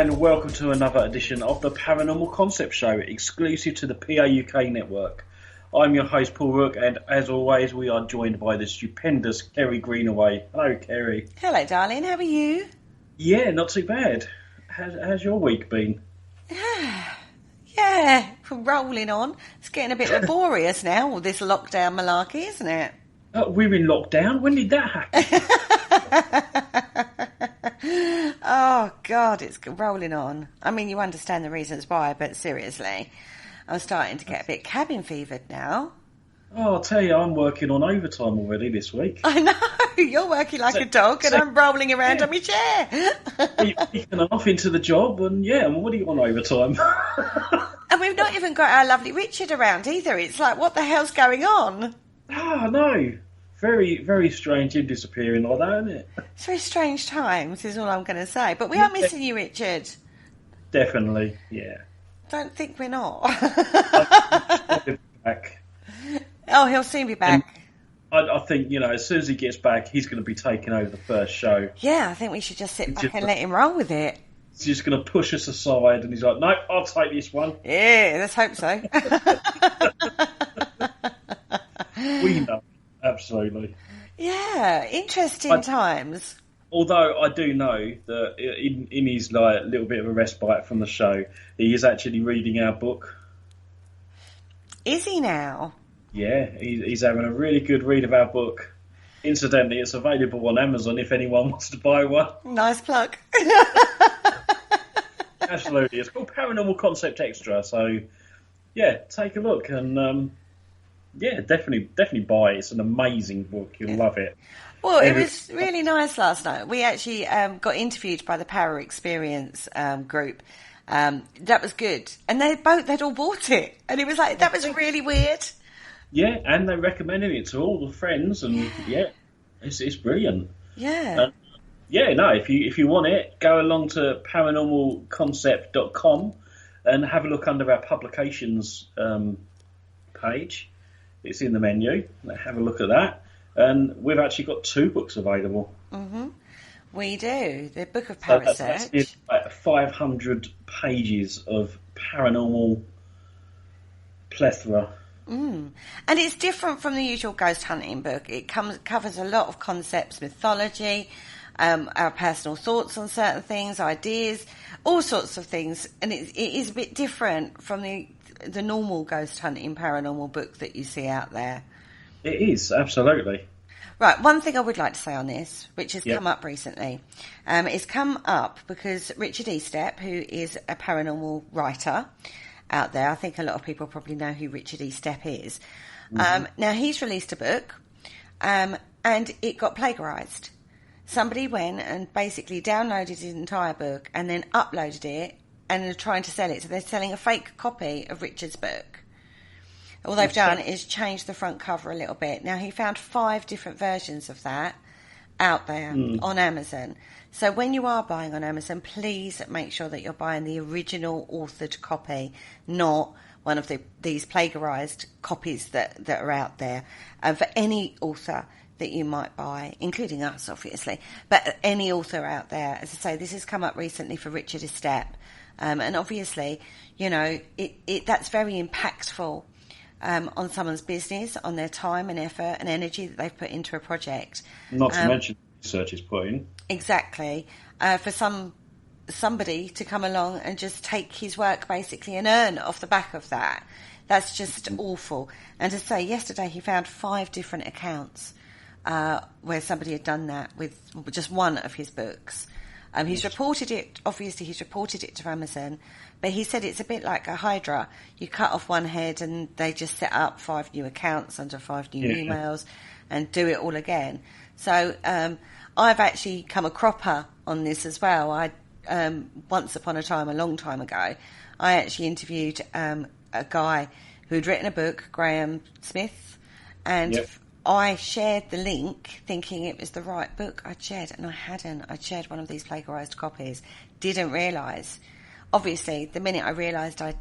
and welcome to another edition of the Paranormal Concept Show, exclusive to the PA UK network. I'm your host, Paul Rook, and as always, we are joined by the stupendous Kerry Greenaway. Hello, Kerry. Hello, darling. How are you? Yeah, not too bad. How's your week been? Yeah, rolling on. It's getting a bit laborious now, all this lockdown malarkey, isn't it? We're in lockdown. When did that happen? Oh, God, it's rolling on. I mean, you understand the reasons why, but seriously, I'm starting to get a bit cabin fevered now. Oh, I'll tell you, I'm working on overtime already this week. I know, you're working like a dog and I'm rolling around on my chair. You're off into the job and what do you want overtime? And we've not even got our lovely Richard around either. It's like, what the hell's going on? Oh, no. Very, very strange him disappearing like that, isn't it? It's very strange times, is all I'm going to say. But we are missing you, Richard. Definitely, yeah. Don't think we're not. I'll be back. Oh, he'll soon be back. I think, as soon as he gets back, he's going to be taking over the first show. Yeah, I think we should just sit back and let him roll with it. He's just going to push us aside, and he's like, no, I'll take this one. Yeah, let's hope so. We know, absolutely. Yeah, interesting times. Although I do know that in his little bit of a respite from the show, he is actually reading our book. Is he now? Yeah, he's having a really good read of our book. Incidentally, it's available on Amazon if anyone wants to buy one. Nice plug. Absolutely. It's called Paranormal Concept Extra. So, yeah, take a look and, definitely buy it. It's an amazing book. You'll love it. Well, it was really nice last night. We actually got interviewed by the Power Experience group. That was good. And they'd all bought it. And it was like, that was really weird. Yeah, and they recommended it to all the friends, and it's brilliant. Yeah. If you want it, go along to paranormalconcept.com and have a look under our publications page. It's in the menu. Have a look at that. And we've actually got 2 books available. Mm-hmm. We do. The Book of Parasearch. That's 500 pages of paranormal plethora. And it's different from the usual ghost hunting book. It covers a lot of concepts, mythology, our personal thoughts on certain things, ideas, all sorts of things. And it is a bit different from the normal ghost hunting paranormal book that you see out there. It is, absolutely. Right, one thing I would like to say on this, which has come up recently, it's come up because Richard Estep, who is a paranormal writer out there, I think a lot of people probably know who Richard Estep is. Now, he's released a book, and it got plagiarised. Somebody went and basically downloaded his entire book and then uploaded it and are trying to sell it. So they're selling a fake copy of Richard's book. All they've done is change the front cover a little bit. Now, he found 5 different versions of that out there on Amazon. So when you are buying on Amazon, please make sure that you're buying the original authored copy, not one of these plagiarised copies that are out there. And for any author that you might buy, including us, obviously, but any author out there, as I say, this has come up recently for Richard Estep. And obviously, that's very impactful on someone's business, on their time and effort and energy that they've put into a project. Not to mention research is put in. Exactly. For somebody to come along and just take his work basically and earn off the back of that. That's just awful. And to say, yesterday he found 5 different accounts where somebody had done that with just one of his books. He's reported it to Amazon, but he said it's a bit like a Hydra. You cut off one head and they just set up 5 new accounts under 5 new emails and do it all again. So I've actually come a cropper on this as well. I once upon a time, a long time ago, I actually interviewed a guy who had written a book, Graham Smith, and I shared the link thinking it was the right book I'd shared, and I hadn't. I'd shared one of these plagiarised copies. Didn't realise. Obviously, the minute I realised, I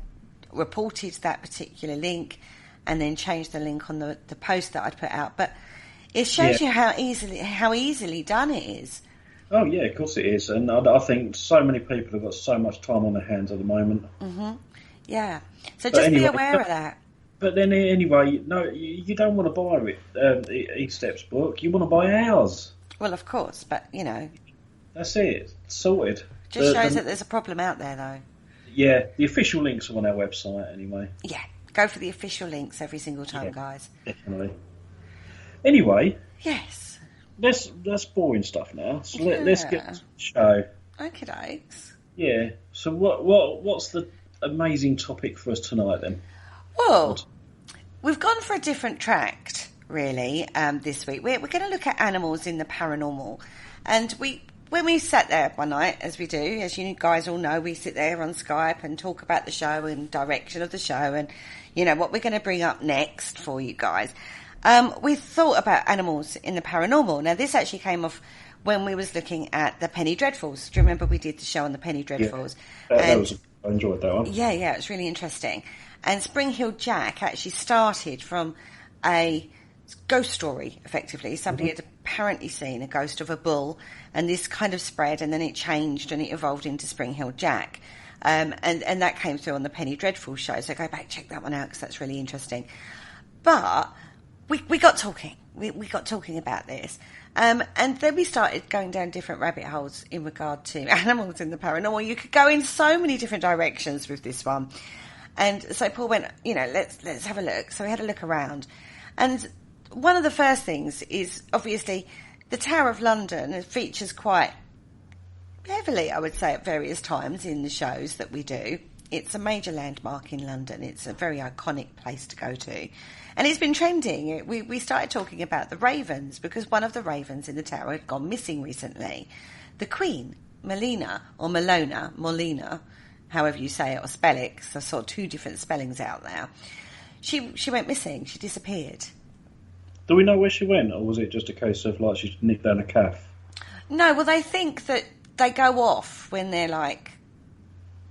reported that particular link and then changed the link on the post that I'd put out. But it shows you how easily done it is. Oh yeah, of course it is, and I think so many people have got so much time on their hands at the moment. Yeah. So But just be anyway, aware of that. but then anyway, no, you don't want to buy E-Step's book. You want to buy ours. Well, of course, but, That's it. Sorted. just shows that there's a problem out there, though. Yeah, the official links are on our website anyway. Yeah. Go for the official links every single time, Yeah, guys. definitely. Anyway, Yes. that's boring stuff now. So let's get to the show. Okay, dokes. Yeah. So what's the amazing topic for us tonight then? Well, we've gone for a different tract, really, this week. We're going to look at animals in the paranormal. And when we sat there one night, as we do, as you guys all know, we sit there on Skype and talk about the show and direction of the show and, what we're going to bring up next for you guys. We thought about animals in the paranormal. Now, this actually came off when we was looking at the Penny Dreadfuls. Do you remember we did the show on the Penny Dreadfuls? Yeah, I enjoyed that one. Yeah, it was really interesting. And Spring Hill Jack actually started from a ghost story, effectively. Somebody had apparently seen a ghost of a bull, and this kind of spread, and then it changed and it evolved into Spring Hill Jack. And that came through on the Penny Dreadful show. So go back, check that one out, because that's really interesting. But we got talking. We got talking about this. And then we started going down different rabbit holes in regard to animals in the paranormal. You could go in so many different directions with this one. And so Paul went, let's have a look. So we had a look around. And one of the first things is, obviously, the Tower of London. It features quite heavily, I would say, at various times in the shows that we do. It's a major landmark in London. It's a very iconic place to go to. And it's been trending. We started talking about the ravens because one of the ravens in the tower had gone missing recently. The Queen, Molina, however you say it or spell it, because I saw two different spellings out there. She went missing. She disappeared. Do we know where she went, or was it just a case of like she nipped down a calf? No, well, they think that they go off when they're like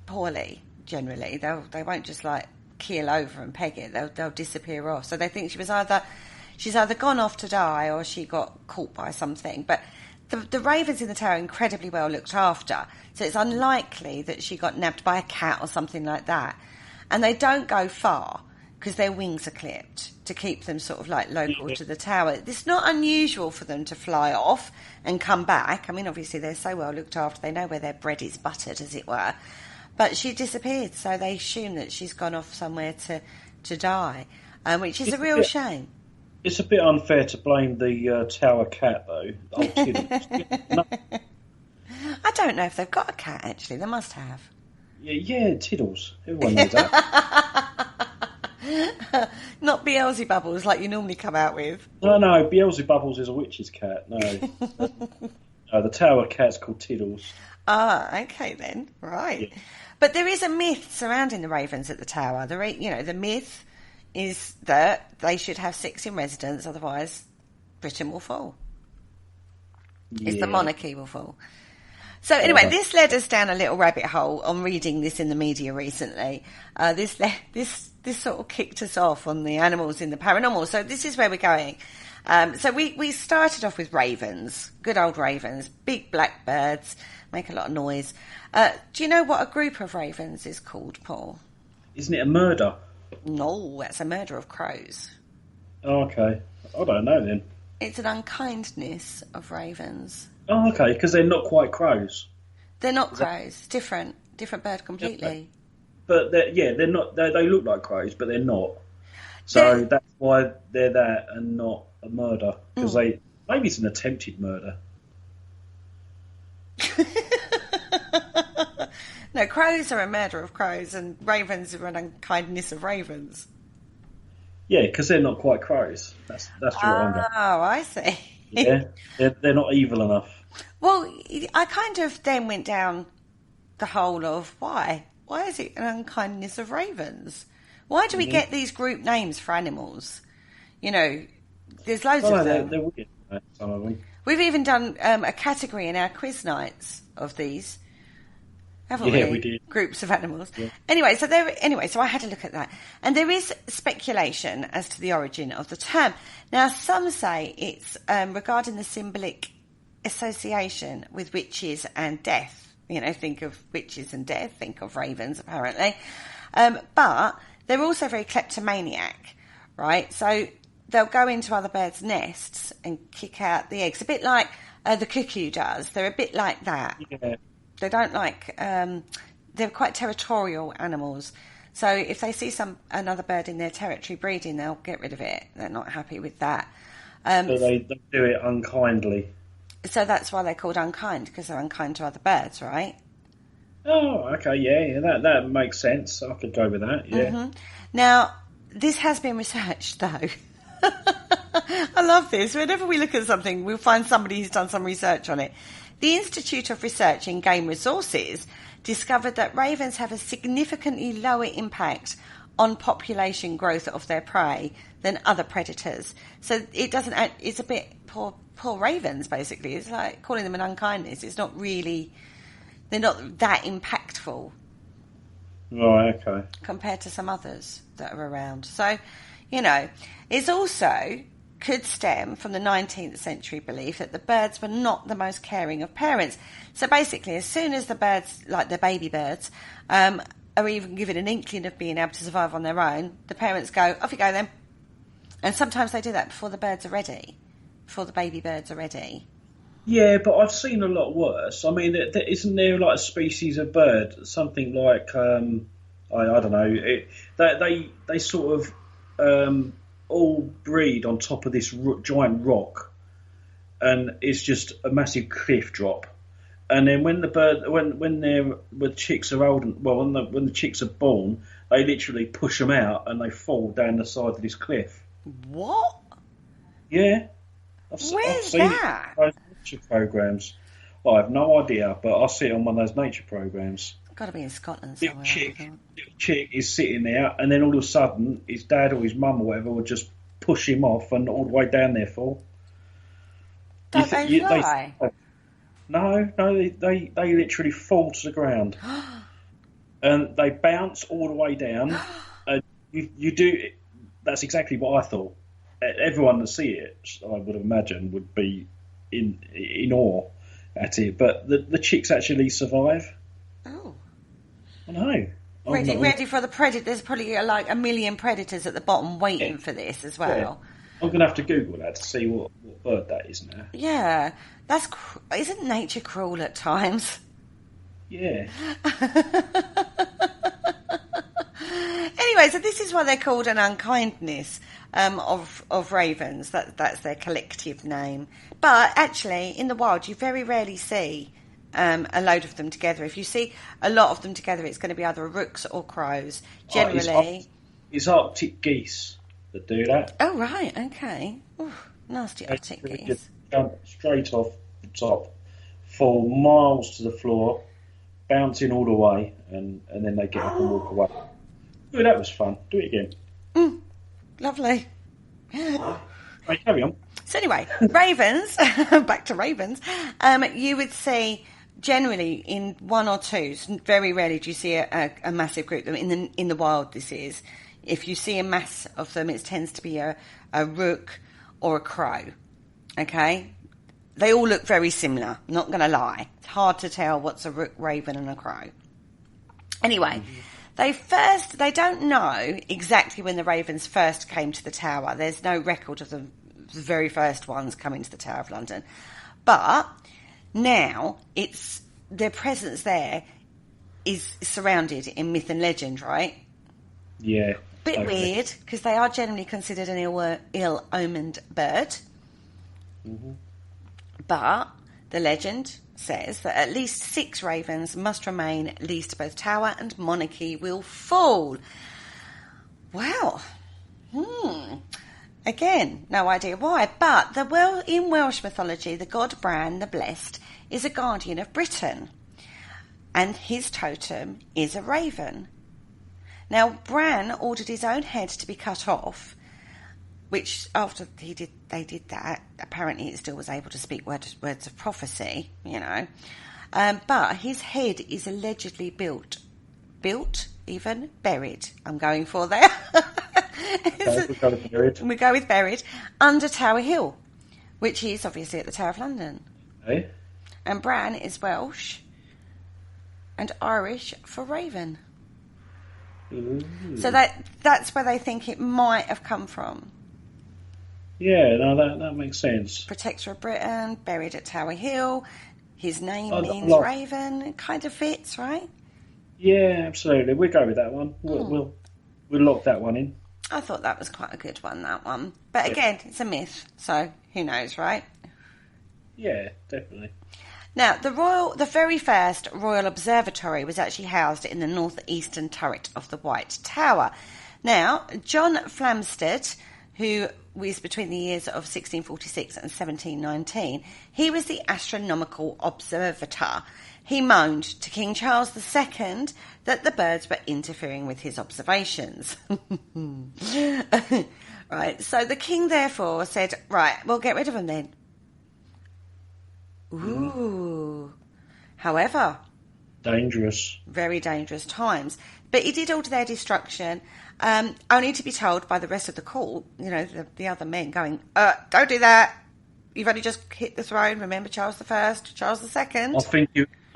poorly. Generally, they won't just like keel over and peg it. They'll disappear off. So they think she's either gone off to die or she got caught by something. But the ravens in the tower are incredibly well looked after, so it's unlikely that she got nabbed by a cat or something like that. And they don't go far because their wings are clipped to keep them sort of like local to the tower. It's not unusual for them to fly off and come back. I mean, obviously they're so well looked after, they know where their bread is buttered, as it were. But she disappeared, so they assume that she's gone off somewhere to die, which is a real shame. It's a bit unfair to blame the tower cat, though. Old Tiddles. I don't know if they've got a cat, actually. They must have. Yeah, Tiddles. Everyone knows that. Not Beelzebubbles like you normally come out with. No, Beelzebubbles is a witch's cat. No. No, the tower cat's called Tiddles. Ah, okay then. Right. Yeah. But there is a myth surrounding the ravens at the tower. The myth is that they should have 6 in residence, otherwise Britain will fall. Yeah. The monarchy will fall. So anyway, this led us down a little rabbit hole on reading this in the media recently. This sort of kicked us off on the animals in the paranormal. So this is where we're going. So we started off with ravens, good old ravens, big black birds, make a lot of noise. Do you know what a group of ravens is called, Paul? Isn't it a murder? No, that's a murder of crows. Oh, okay. I don't know then. It's an unkindness of ravens. Oh, okay, because they're not quite crows. They're not crows. Different bird completely. But they're not. They look like crows, but they're not. So that's why they're that and not a murder. Because maybe it's an attempted murder. No, crows are a murder of crows, and ravens are an unkindness of ravens. Yeah, because they're not quite crows. That's what I'm going. Oh, I see. Yeah, they're not evil enough. Well, I kind of then went down the hole of why. Why is it an unkindness of ravens? Why do we get these group names for animals? There's loads of them. They're weird, some of them. We've even done a category in our quiz nights of these, haven't we? Yeah, we did. Groups of animals. Yeah. Anyway, so I had to look at that. And there is speculation as to the origin of the term. Now, some say it's regarding the symbolic association with witches and death. You know, think of witches and death, think of ravens, apparently. But they're also very kleptomaniac, right? So they'll go into other birds' nests and kick out the eggs, a bit like the cuckoo does. They're a bit like that. Yeah. They don't like... they're quite territorial animals. So if they see another bird in their territory breeding, they'll get rid of it. They're not happy with that. So they do it unkindly. So that's why they're called unkind, because they're unkind to other birds, right? Oh, okay, yeah, that makes sense. I could go with that, yeah. Mm-hmm. Now, this has been researched, though. I love this. Whenever we look at something, we'll find somebody who's done some research on it. The Institute of Research in Game Resources discovered that ravens have a significantly lower impact on population growth of their prey than other predators. So it doesn't. It's a bit poor ravens. Basically, it's like calling them an unkindness. It's not really. They're not that impactful. Right. Okay. Compared to some others that are around. So, you know, it's also could stem from the 19th century belief that the birds were not the most caring of parents. So basically, as soon as the birds, like the baby birds, are even given an inkling of being able to survive on their own, the parents go, off you go then. And sometimes they do that before the birds are ready, before the baby birds are ready. Yeah, but I've seen a lot worse. I mean, isn't there like a species of bird, something like, I don't know, they sort of all breed on top of this giant rock, and it's just a massive cliff drop. And then when the chicks are old, when the chicks are born, they literally push them out and they fall down the side of this cliff. What? Yeah. Where's that? Those nature programs. Well, I have no idea, but I see it on one of those nature programs. Got to be in Scotland Little somewhere. chick is sitting there, and then all of a sudden, his dad or his mum or whatever would just push him off and all the way down there fall. Don't they fly? No, they literally fall to the ground, and they bounce all the way down. And you do. That's exactly what I thought. Everyone that see it, I would imagine, would be in awe at it. But the chicks actually survive. Oh, I know. Ready for the predator. There's probably like a million predators at the bottom waiting for this as well. Yeah. I'm going to have to Google that to see what bird that is now. Yeah, isn't nature cruel at times? Yeah. Anyway, so this is why they're called an unkindness of ravens. That's their collective name. But actually, in the wild, you very rarely see a load of them together. If you see a lot of them together, it's going to be either rooks or crows. Generally, it's Arctic geese that do that. Oh right, okay. Ooh, nasty Arctic geese. Just jump straight off the top, fall miles to the floor, bouncing all the way, and then they get up and walk away. Oh, that was fun. Do it again. Lovely. Right, carry on. So anyway, ravens. Back to ravens. You would see generally in one or two. Very rarely do you see a massive group. In the wild, this is. If you see a mass of them, it tends to be a rook or a crow. Okay? They all look very similar. Not going to lie. It's hard to tell what's a rook, raven, and a crow. Anyway, they don't know exactly when the ravens first came to the tower. There's no record of the very first ones coming to the Tower of London. But now their presence there is surrounded in myth and legend, right? Yeah. Bit weird, because they are generally considered an ill-omened bird. Mm-hmm. But the legend says that at least 6 ravens must remain, lest both tower and monarchy will fall. Wow. Again, no idea why. But in Welsh mythology, the god Bran, the Blessed, is a guardian of Britain. And his totem is a raven. Now, Bran ordered his own head to be cut off, which after they did that, apparently it still was able to speak words of prophecy, you know. But his head is allegedly built, even buried. I'm going for there. We go with buried under Tower Hill, which is obviously at the Tower of London. Okay. And Bran is Welsh and Irish for raven. Ooh. So that's where they think it might have come from. Yeah, no, that makes sense. Protector of Britain, buried at Tower Hill. His name means Like, raven. It kind of fits, right? yeah, absolutely. We'll go with that one. We'll lock that one in. I thought that was quite a good one, that one. But again, it's a myth, so who knows, right? Yeah, definitely. Now, the very first Royal Observatory was actually housed in the northeastern turret of the White Tower. Now, John Flamsteed, who was between the years of 1646 and 1719, he was the astronomical observator. He moaned to King Charles II that the birds were interfering with his observations. Right, so the king therefore said, right, we'll get rid of them then. Ooh. However, Dangerous. very dangerous times. But he did order their destruction, only to be told by the rest of the court, the other men going, don't do that. You've only just hit the throne. Remember Charles I, Charles II?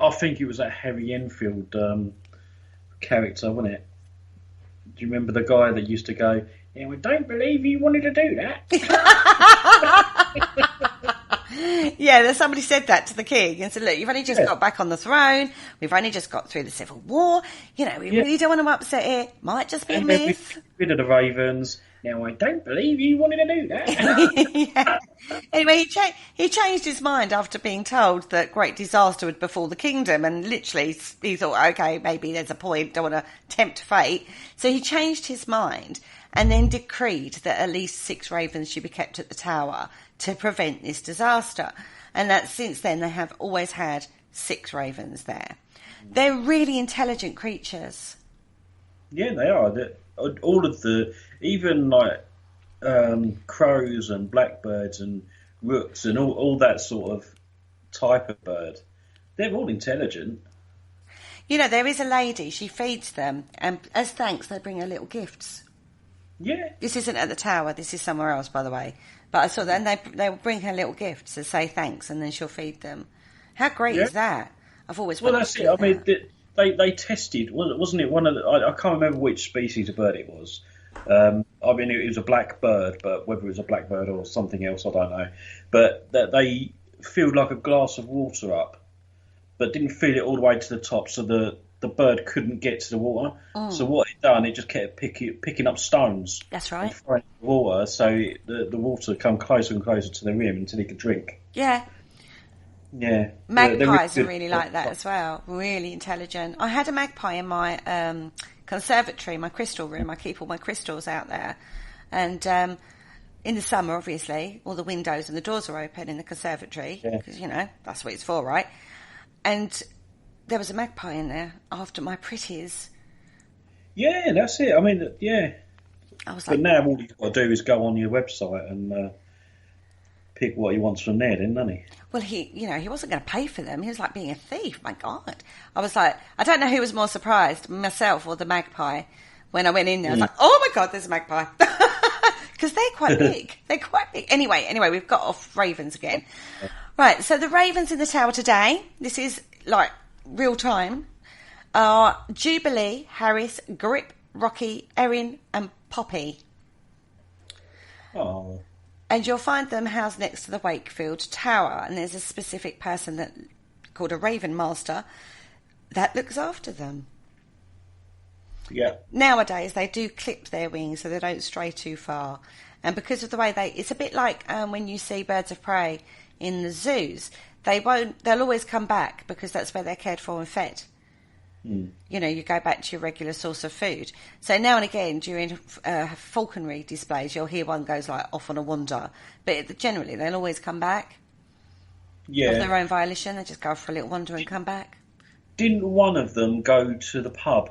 I think it was that Harry Enfield character, wasn't it? Do you remember the guy that used to go, yeah, I don't believe you wanted to do that. Yeah, somebody said that to the king and said, look, you've only just got back on the throne. We've only just got through the Civil War. We really don't want to upset it. Might just be a myth. Rid of the ravens. Now, I don't believe you wanted to do that. Yeah. Anyway, he changed his mind after being told that great disaster would befall the kingdom, and literally he thought, okay, maybe there's a point, don't want to tempt fate. So he changed his mind and then decreed that at least 6 ravens should be kept at the tower to prevent this disaster. And that since then they have always had 6 ravens there. They're really intelligent creatures. Yeah, they are. All of even like crows and blackbirds and rooks and all that sort of type of bird, they're all intelligent. There is a lady, she feeds them, and as thanks they bring her little gifts. Yeah. This isn't at the tower, this is somewhere else, by the way. But I saw that, and they will bring her little gifts to say thanks, and then she'll feed them. How great is that? I've always wanted that's to it. do I mean, they tested, wasn't it? One of I can't remember which species of bird it was. I mean, it was a black bird, but whether it was a blackbird or something else, I don't know. But that they filled like a glass of water up, but didn't fill it all the way to the top, so the bird couldn't get to the water. So what it done, it just kept picking up stones. That's right. And throwing the water, so the water come closer and closer to the rim until it could drink. Yeah. Yeah. Magpies are really like that as well. Really intelligent. I had a magpie in my conservatory, my crystal room. I keep all my crystals out there. And in the summer, obviously, all the windows and the doors are open in the conservatory because, that's what it's for, right? And there was a magpie in there after my pretties. Yeah, that's it. I mean, yeah. I was like, but now all you've got to do is go on your website and pick what he wants from there, doesn't he? Well, he wasn't going to pay for them. He was like being a thief. My God. I was like, I don't know who was more surprised, myself or the magpie. When I went in there, I was like, oh my God, there's a magpie. Because they're quite big. They're quite big. Anyway, we've got off ravens again. Right, so the ravens in the tower today, this is like real time, are Jubilee, Harris, Grip, Rocky, Erin and Poppy. Oh. And you'll find them housed next to the Wakefield Tower. And there's a specific person called a Raven Master that looks after them. Yeah. Nowadays, they do clip their wings so they don't stray too far. And because of the way it's a bit like when you see birds of prey in the zoos, they'll always come back because that's where they're cared for and fed. You go back to your regular source of food. So now and again during falconry displays, you'll hear one goes like off on a wander, but generally they'll always come back. Yeah, of their own volition. They just go for a little wander and come back. Didn't one of them go to the pub?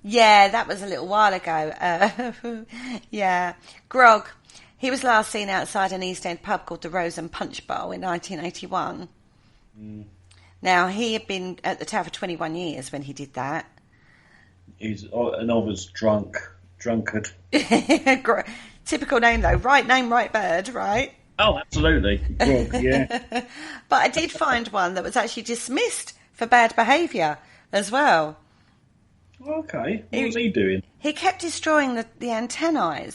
Yeah, that was a little while ago. Yeah, Grog. He was last seen outside an East End pub called the Rose and Punch Bowl in 1981. Now, he had been at the tower for 21 years when he did that. He's an obvious drunkard. Typical name, though. Right name, right bird, right? Oh, absolutely. Grog, yeah. But I did find one that was actually dismissed for bad behaviour as well. Okay, what was he doing? He kept destroying the antennae,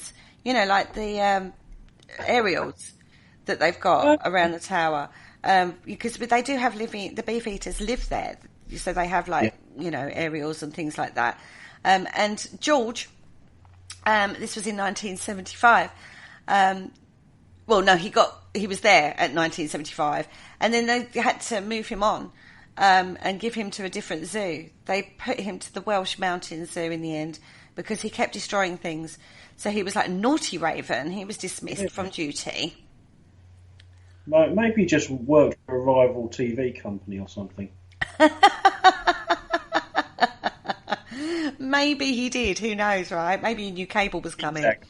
like the aerials that they've got around the tower. Because they do have the beef eaters live there, so they have aerials and things like that. And George, this was in 1975. Well, no, he was there at 1975, and then they had to move him on and give him to a different zoo. They put him to the Welsh Mountain Zoo in the end because he kept destroying things. So he was like a naughty raven. He was dismissed from duty. Maybe he just worked for a rival TV company or something. Maybe he did. Who knows, right? Maybe he knew cable was coming. Exactly.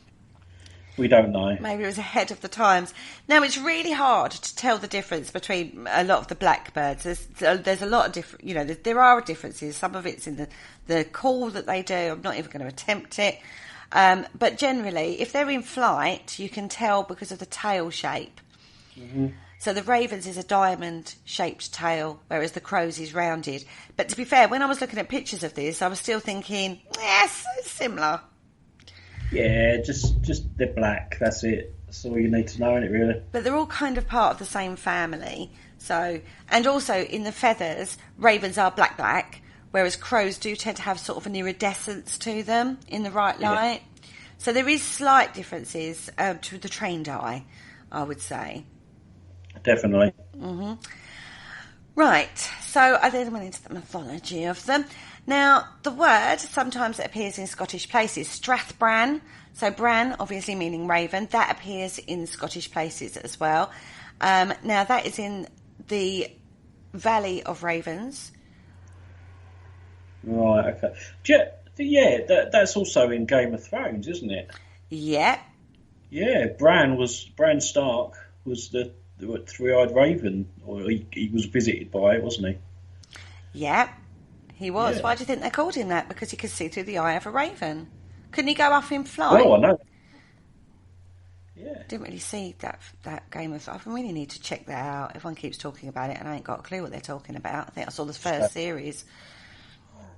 We don't know. Maybe it was ahead of the times. Now, it's really hard to tell the difference between a lot of the blackbirds. There's a lot of different, there are differences. Some of it's in the call that they do. I'm not even going to attempt it. But generally, if they're in flight, you can tell because of the tail shape. Mm-hmm. So the ravens is a diamond-shaped tail, whereas the crows is rounded. But to be fair, when I was looking at pictures of this, I was still thinking, yes, it's similar. Yeah, just they're black. That's it. That's all you need to know, isn't it, really? But they're all kind of part of the same family. So, and also in the feathers, ravens are black, whereas crows do tend to have sort of an iridescence to them in the right light. Yeah. So there is slight differences to the trained eye, I would say. Definitely. Mm-hmm. Right, so I then went into the mythology of them. Now, the word, sometimes it appears in Scottish places. Strathbran, so Bran, obviously meaning raven, that appears in Scottish places as well. Now, that is in the Valley of Ravens. Right, okay. Yeah, that's also in Game of Thrones, isn't it? Yeah. Yeah, Bran Stark was the three-eyed raven, or he was visited by it, wasn't he? Yeah, he was. Yeah. Why do you think they called him that? Because he could see through the eye of a raven. Couldn't he go up in flight? Oh, I know. Yeah. Didn't really see that Game of... I really need to check that out. Everyone keeps talking about it and I ain't got a clue what they're talking about. I think I saw the first series.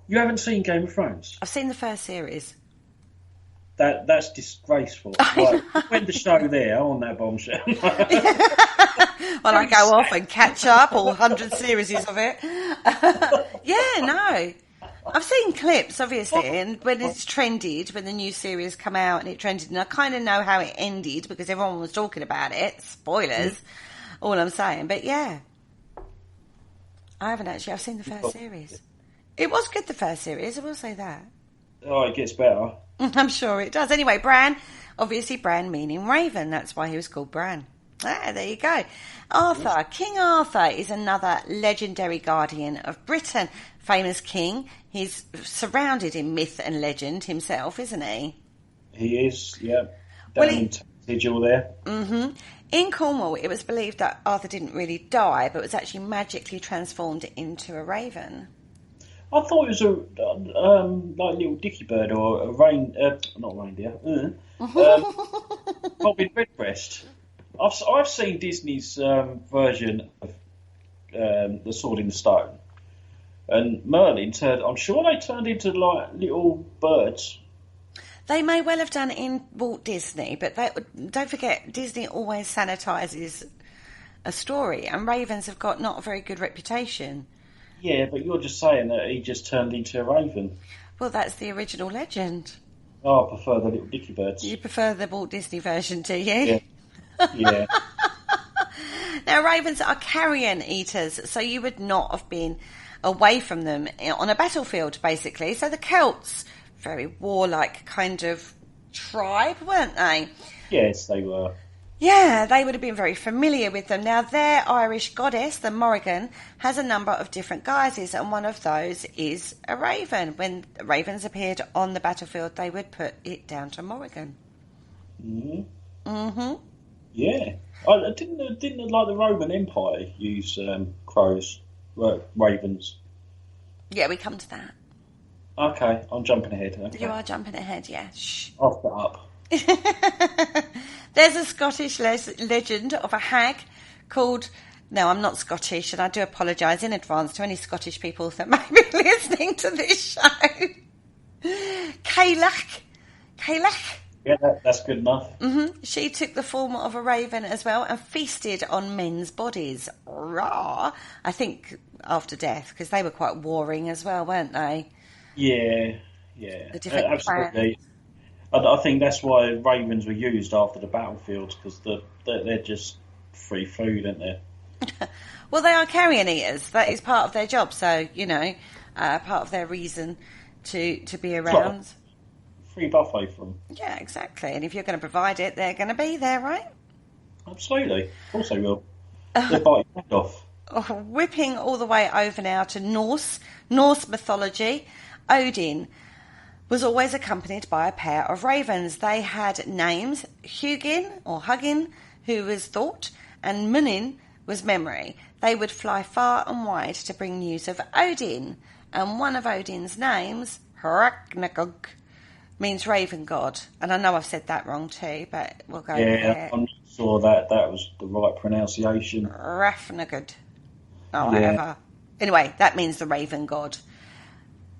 You haven't seen Game of Thrones? I've seen the first series. That's disgraceful. Right, end the show there on that bombshell. Well, I go off and catch up all 100 series of it. Yeah, no. I've seen clips, obviously, and when it's trended, when the new series come out and it trended, and I kind of know how it ended because everyone was talking about it. Spoilers, all I'm saying. But yeah, I haven't actually. I've seen the first series. It was good, the first series, I will say that. Oh, it gets better. I'm sure it does. Anyway, Bran, obviously Bran meaning raven. That's why he was called Bran. Ah, there you go. Arthur. King Arthur is another legendary guardian of Britain. Famous king. He's surrounded in myth and legend himself, isn't he? He is, yeah. In Sigil there. Mm-hmm. In Cornwall, it was believed that Arthur didn't really die, but was actually magically transformed into a raven. I thought it was a like little dicky bird or not reindeer. Robin Redbreast. I've seen Disney's version of The Sword in the Stone, and Merlin I'm sure they turned into like little birds. They may well have done in Walt Disney, but don't forget Disney always sanitises a story, and ravens have got not a very good reputation. Yeah, but you're just saying that he just turned into a raven. Well, that's the original legend. Oh, I prefer the little dicky birds. You prefer the Walt Disney version, do you? Yeah. Now, ravens are carrion eaters, so you would not have been away from them on a battlefield, basically. So the Celts, very warlike kind of tribe, weren't they? Yes, they were. Yeah, they would have been very familiar with them. Now, their Irish goddess, the Morrigan, has a number of different guises, and one of those is a raven. When ravens appeared on the battlefield, they would put it down to Morrigan. Mm-hmm. Mm-hmm. Yeah. Didn't like the Roman Empire use crows, ravens? Yeah, we come to that. Okay, I'm jumping ahead. Okay. You are jumping ahead, yeah. Shh. I'll put up. There's a Scottish legend of a hag called... No, I'm not Scottish, and I do apologise in advance to any Scottish people that may be listening to this show. Cailleach. Yeah, that's good enough. Mm-hmm. She took the form of a raven as well and feasted on men's bodies. Rah! I think after death, because they were quite warring as well, weren't they? Yeah. The different absolutely. I think that's why ravens were used after the battlefields, because they're just free food, aren't they? Well, they are carrion eaters. That is part of their job. So, part of their reason to be around. Free buffet for them. Yeah, exactly. And if you're going to provide it, they're going to be there, right? Absolutely. Of course they will. They'll bite your head off. Whipping all the way over now to Norse mythology, Odin was always accompanied by a pair of ravens. They had names, Hugin, who was thought, and Munin was memory. They would fly far and wide to bring news of Odin, and one of Odin's names, Hraknagog, means raven god. And I know I've said that wrong too, but we'll go with it. Yeah, I'm not sure that was the right pronunciation. Rafnagod. Oh, whatever. Anyway, that means the raven god.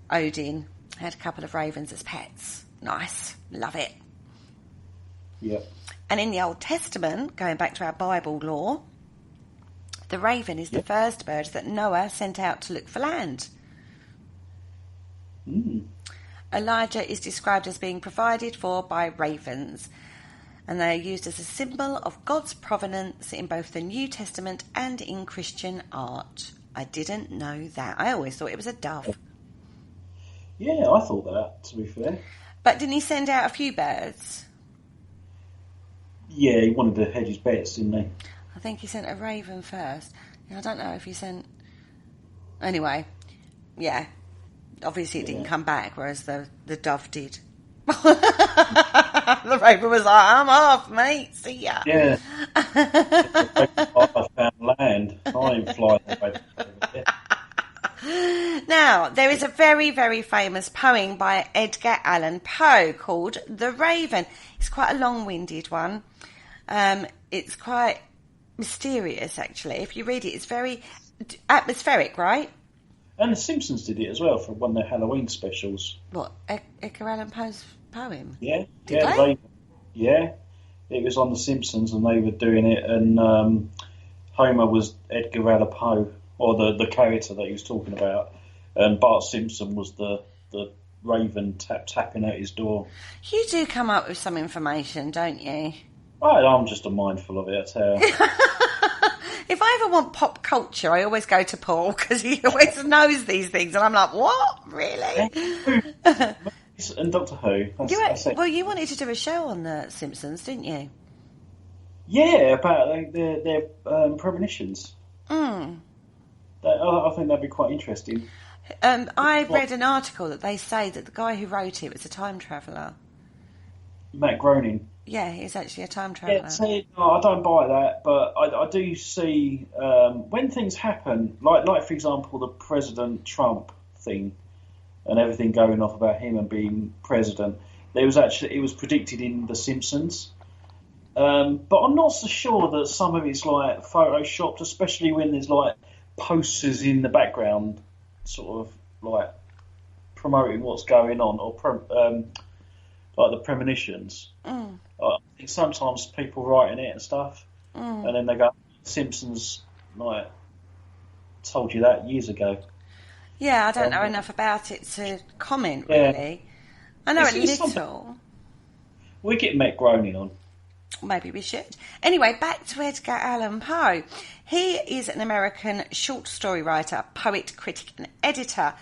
Odin had a couple of ravens as pets. Nice. Love it. Yep. And in the Old Testament, going back to our Bible lore, the raven is the first bird that Noah sent out to look for land. Mm. Elijah is described as being provided for by ravens, and they are used as a symbol of God's providence in both the New Testament and in Christian art. I didn't know that. I always thought it was a dove. Yeah, I thought that, to be fair. But didn't he send out a few birds? Yeah, he wanted to hedge his bets, didn't he? I think he sent a raven first. I don't know if he sent... Anyway, yeah. Obviously it didn't come back, whereas the dove did. The raven was like, I'm off, mate. See ya. Yeah. I found land. I ain't flying away. Now, there is a very, very famous poem by Edgar Allan Poe called The Raven. It's quite a long-winded one. It's quite mysterious, actually. If you read it, it's very atmospheric, right? And The Simpsons did it as well for one of their Halloween specials. What, Edgar Allan Poe's poem? Yeah. Did they? Yeah. It was on The Simpsons and they were doing it, and Homer was Edgar Allan Poe, or the character that he was talking about, and Bart Simpson was the raven tapping at his door. You do come up with some information, don't you? I'm just a mindful of it, I tell you. If I ever want pop culture, I always go to Paul because he always knows these things, and I'm like, what? Really? And Doctor Who. Well, you wanted to do a show on the Simpsons, didn't you? Yeah, about their premonitions. Mm. I think that'd be quite interesting. I read an article that they say that the guy who wrote it was a time traveller. Matt Groening. Yeah, he's actually a time traveller. Yeah, no, I don't buy that, but I do see when things happen, like for example the President Trump thing and everything going off about him and being president. It was predicted in The Simpsons, but I'm not so sure that some of it's like photoshopped, especially when there's like posters in the background, sort of like promoting what's going on, or like the premonitions. Mm. I think sometimes people writing it and stuff, and then they go, Simpsons, like, told you that years ago. Yeah, I don't know enough about it to comment, really. I know a little. We get Matt Groening on. Maybe we should. Anyway, back to Edgar Allan Poe. He is an American short story writer, poet, critic and editor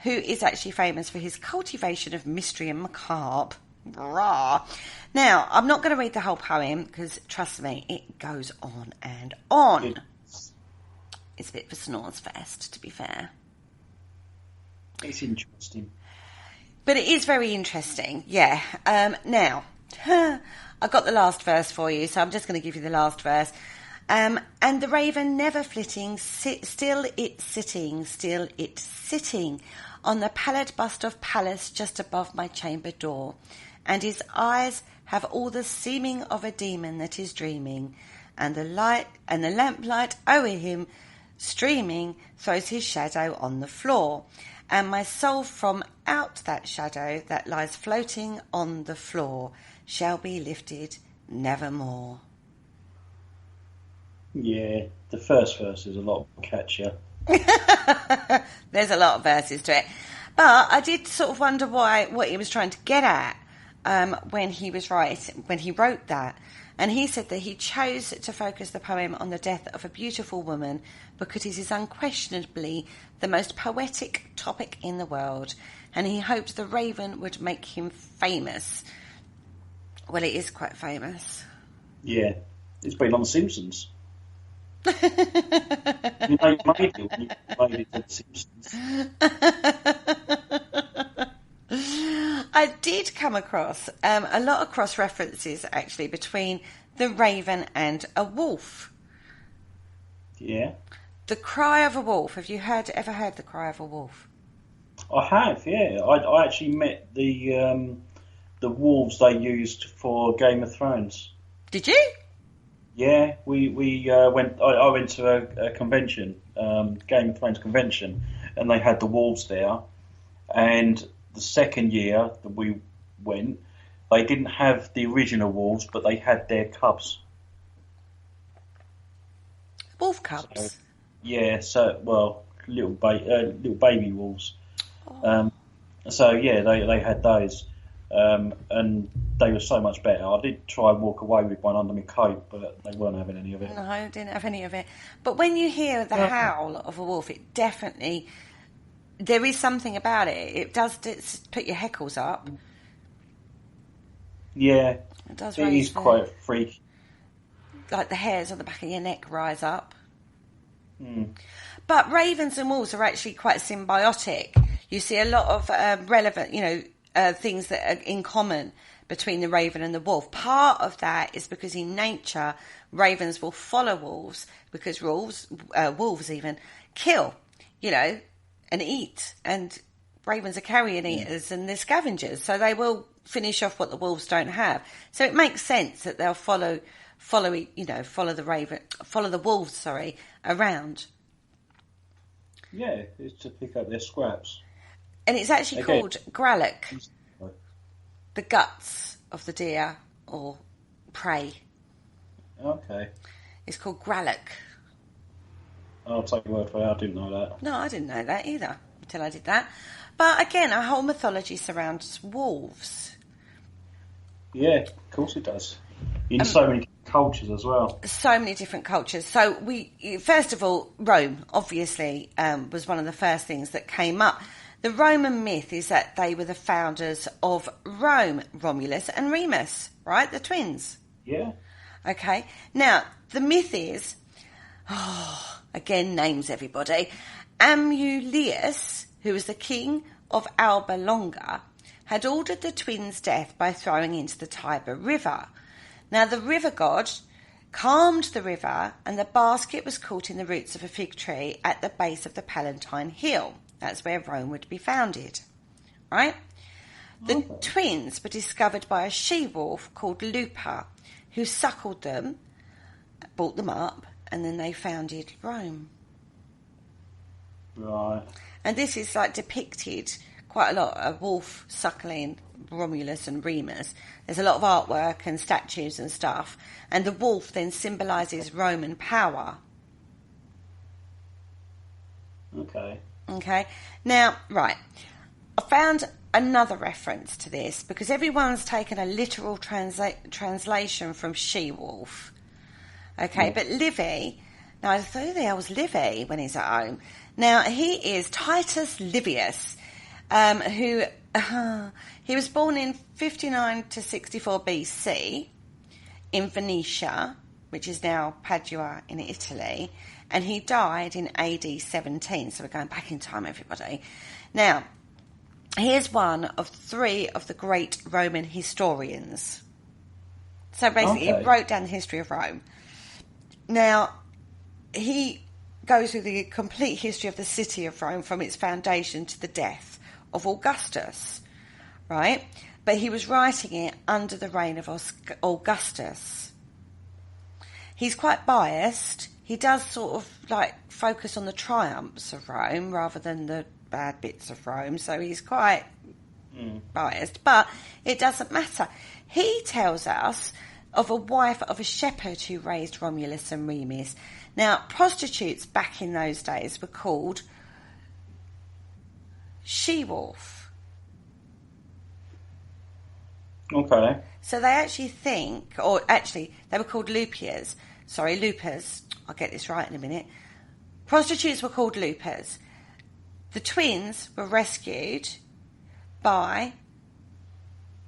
who is actually famous for his cultivation of mystery and macabre. Rah. Now, I'm not going to read the whole poem because, trust me, it goes on and on. It's a bit of a snores fest, to be fair. It's interesting. But it is very interesting, yeah. Now, I've got the last verse for you, so I'm just going to give you the last verse. And the raven never flitting, still it sitting, on the pallid bust of Pallas just above my chamber door. and his eyes have all the seeming of a demon that is dreaming, and the lamplight o'er him streaming throws his shadow on the floor, and my soul from out that shadow that lies floating on the floor shall be lifted nevermore. Yeah, the first verse is a lot catchier. There's a lot of verses to it, but I did sort of wonder what he was trying to get at when he wrote that. And he said that he chose to focus the poem on the death of a beautiful woman because it is unquestionably the most poetic topic in the world, and he hoped the raven would make him famous. Well, it is quite famous. Yeah, it's been on The Simpsons. You made it when you made it to The Simpsons. I did come across a lot of cross references actually between the raven and a wolf. Yeah. The cry of a wolf. Have you ever heard the cry of a wolf? I have, yeah. I actually met the wolves they used for Game of Thrones. Did you? Yeah, we went. I went to a convention, Game of Thrones convention, and they had the wolves there. And the second year that we went, they didn't have the original wolves, but they had their cubs. Wolf cubs. So, yeah, little baby wolves. Oh. So yeah, they had those, and they were so much better. I did try and walk away with one under my coat, but they weren't having any of it. No, I didn't have any of it. But when you hear the howl of a wolf, it definitely, there is something about it. It does put your heckles up. Yeah, it does. It is quite freaky. Like the hairs on the back of your neck rise up. Mm. But ravens and wolves are actually quite symbiotic. You see a lot of relevant, things that are in common between the raven and the wolf. Part of that is because in nature, ravens will follow wolves because wolves even kill, and eat. And ravens are carrion eaters and they're scavengers, so they will finish off what the wolves don't have. So it makes sense that they'll follow the wolves, around. Yeah, it's to pick up their scraps. And it's actually called gralloch, the guts of the deer or prey. Okay. It's called gralloch. I'll take your word for it. I didn't know that. No, I didn't know that either until I did that. But again, our whole mythology surrounds wolves. Yeah, of course it does. In so many cultures as well. So many different cultures. So first of all, Rome, obviously, was one of the first things that came up. The Roman myth is that they were the founders of Rome, Romulus and Remus, right? The twins. Yeah. Okay. Now, the myth is, again, names everybody. Amulius, who was the king of Alba Longa, had ordered the twins' death by throwing into the Tiber River. Now, the river god calmed the river and the basket was caught in the roots of a fig tree at the base of the Palatine Hill. That's where Rome would be founded, right? The twins were discovered by a she-wolf called Lupa, who suckled them, brought them up, and then they founded Rome. Right. And this is depicted quite a lot, a wolf suckling Romulus and Remus. There's a lot of artwork and statues and stuff. And the wolf then symbolises Roman power. Okay. Now, right. I found another reference to this because everyone's taken a literal translation from she-wolf. Okay, but Livy, now I thought who the hell was Livy when he's at home? Now, he is Titus Livius, who he was born in 59 to 64 BC in Venetia, which is now Padua in Italy, and he died in AD 17, so we're going back in time, everybody. Now, he is one of three of the great Roman historians. So basically, he wrote down the history of Rome. Now, he goes through the complete history of the city of Rome from its foundation to the death of Augustus, right? but he was writing it under the reign of Augustus. He's quite biased. He does sort of like focus on the triumphs of Rome rather than the bad bits of Rome, so he's quite biased, but it doesn't matter. He tells us of a wife of a shepherd who raised Romulus and Remus. Now, prostitutes back in those days were called she-wolf. Okay. So they actually think, or actually, they were called loopers. Sorry, loopers. I'll get this right in a minute. Prostitutes were called loopers. The twins were rescued by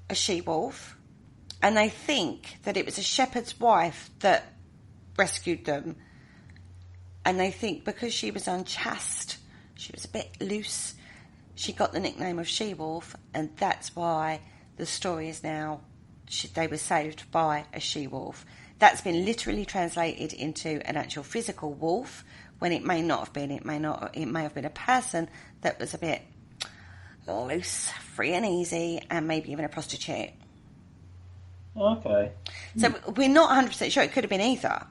a she-wolf, and they think that it was a shepherd's wife that rescued them. And they think because she was unchaste, she was a bit loose, she got the nickname of she-wolf, and that's why the story is now they were saved by a she-wolf. That's been literally translated into an actual physical wolf, when it may not have been. It may have been a person that was a bit loose, free and easy, and maybe even a prostitute. Okay. So we're not 100% sure. It could have been either.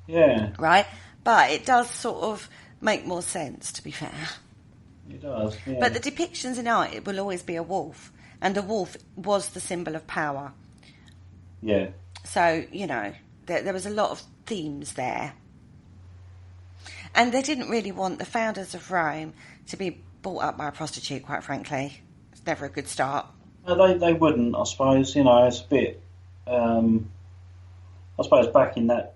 Yeah. Right? But it does sort of make more sense, to be fair. It does, yeah. But the depictions in art, it will always be a wolf. And the wolf was the symbol of power. Yeah. So, you know, there was a lot of themes there. And they didn't really want the founders of Rome to be brought up by a prostitute, quite frankly. It's never a good start. No, they wouldn't, I suppose. You know, it's a bit... I suppose back in that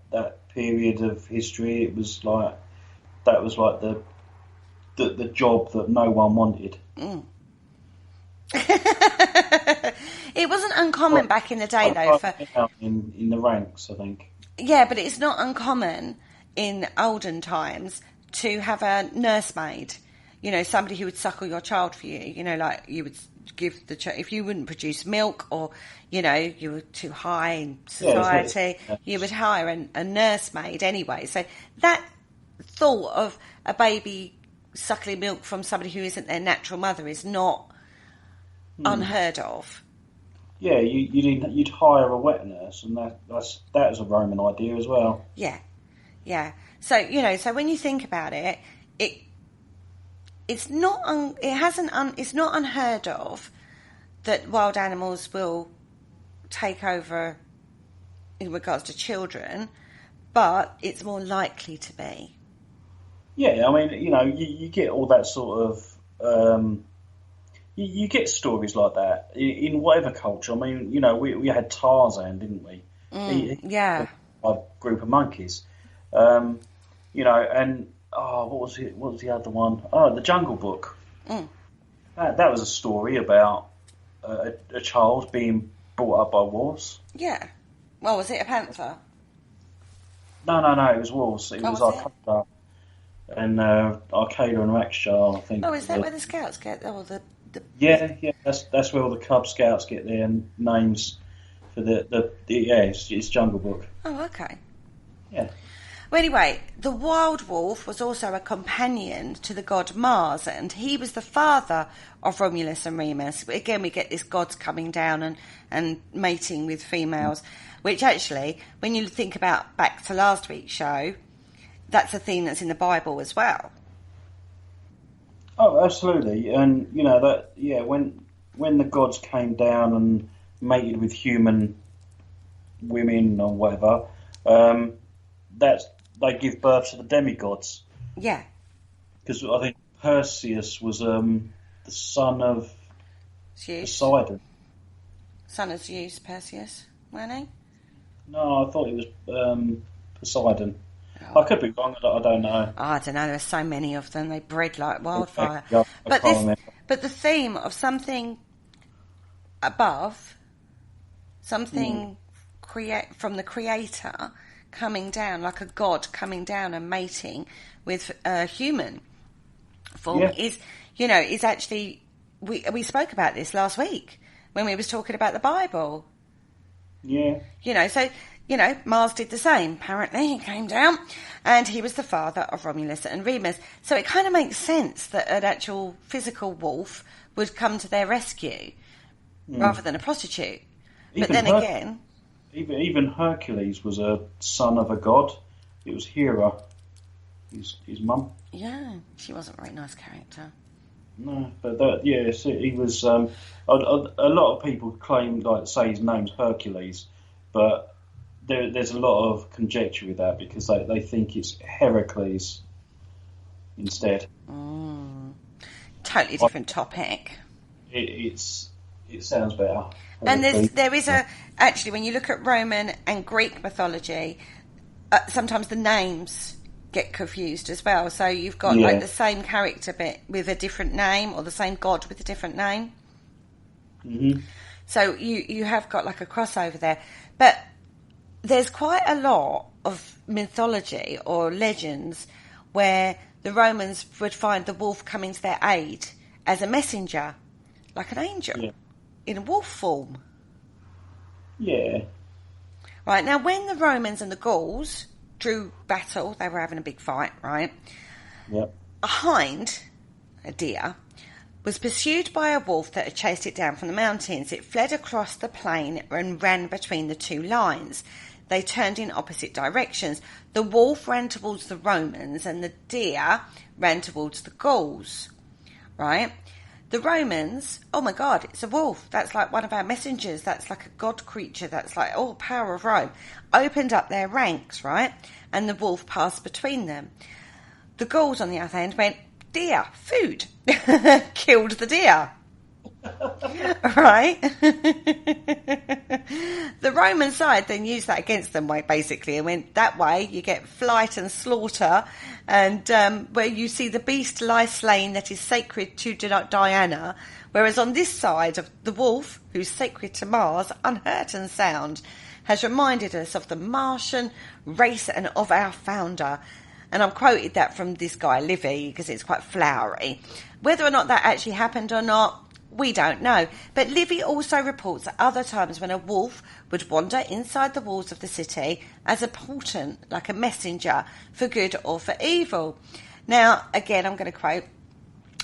period of history, it was like... That was like the job that no one wanted. Mm. It wasn't uncommon back in the day, though. In the ranks, I think. Yeah, but it's not uncommon in olden times to have a nursemaid. You know, somebody who would suckle your child for you. You know, like you would give the child... If you wouldn't produce milk or, you know, you were too high in society, you would hire a nursemaid anyway. So that thought of a baby suckling milk from somebody who isn't their natural mother is not unheard of. Yeah, you'd hire a wet nurse, and that was a Roman idea as well. Yeah, yeah. So you know, so when you think about it, it's not unheard of that wild animals will take over in regards to children, but it's more likely to be. Yeah, I mean, you know, you get all that sort of... You get stories like that in whatever culture. I mean, you know, we had Tarzan, didn't we? Yeah. A group of monkeys. You know, and what was it? What was the other one? Oh, the Jungle Book. That was a story about a child being brought up by wolves. Yeah. Well, was it a panther? No, it was wolves. It was Arcada and Arcada and Raksha, I think. Oh, is that where the scouts get the... Yeah, that's where all the Cub Scouts get their names for it's Jungle Book. Oh, okay. Yeah. Well, anyway, the wild wolf was also a companion to the god Mars, and he was the father of Romulus and Remus. Again, we get this gods coming down and mating with females, which actually, when you think about back to last week's show, that's a theme that's in the Bible as well. Oh, absolutely, and you know that. Yeah, when the gods came down and mated with human women or whatever, they give birth to the demigods. Yeah, because I think Perseus was the son of Poseidon. Son of Zeus, Perseus, weren't he? No, I thought it was Poseidon. I could be wrong. I don't know. I don't know. There's so many of them. They bred like wildfire. But the theme of something above, something from the creator coming down, like a god coming down and mating with a human form is actually. We spoke about this last week when we was talking about the Bible. Yeah. You know, so. You know, Mars did the same. Apparently, he came down, and he was the father of Romulus and Remus. So it kind of makes sense that an actual physical wolf would come to their rescue. rather than a prostitute. But Even then again... Even Hercules was a son of a god. It was Hera, his mum. Yeah, she wasn't a very nice character. No, but he was. A lot of people claim, say his name's Hercules, but there's a lot of conjecture with that because they think it's Heracles instead. Totally different topic. It sounds better. And there is actually, when you look at Roman and Greek mythology, sometimes the names get confused as well. So you've got like the same character but with a different name, or the same god with a different name. Mm-hmm. So you have got like a crossover there. But there's quite a lot of mythology or legends where the Romans would find the wolf coming to their aid as a messenger, like an angel, in a wolf form. Yeah. Right, now when the Romans and the Gauls drew battle, they were having a big fight, right? Yep. A hind, a deer, was pursued by a wolf that had chased it down from the mountains. It fled across the plain and ran between the two lines. They turned in opposite directions. The wolf ran towards the Romans and the deer ran towards the Gauls, right? The Romans, oh my God, it's a wolf. That's like one of our messengers. That's like a god creature. That's like, oh, power of Rome. Opened up their ranks, right? And the wolf passed between them. The Gauls, on the other hand, went, deer, food. Killed the deer. Right? The Roman side then used that against them, basically, and went, that way you get flight and slaughter, and where you see the beast lie slain that is sacred to Diana, whereas on this side of the wolf, who's sacred to Mars, unhurt and sound, has reminded us of the Martian race and of our founder. And I've quoted that from this guy, Livy, because it's quite flowery. Whether or not that actually happened or not, we don't know. But Livy also reports at other times when a wolf would wander inside the walls of the city as a portent, like a messenger, for good or for evil. Now, again, I'm going to quote,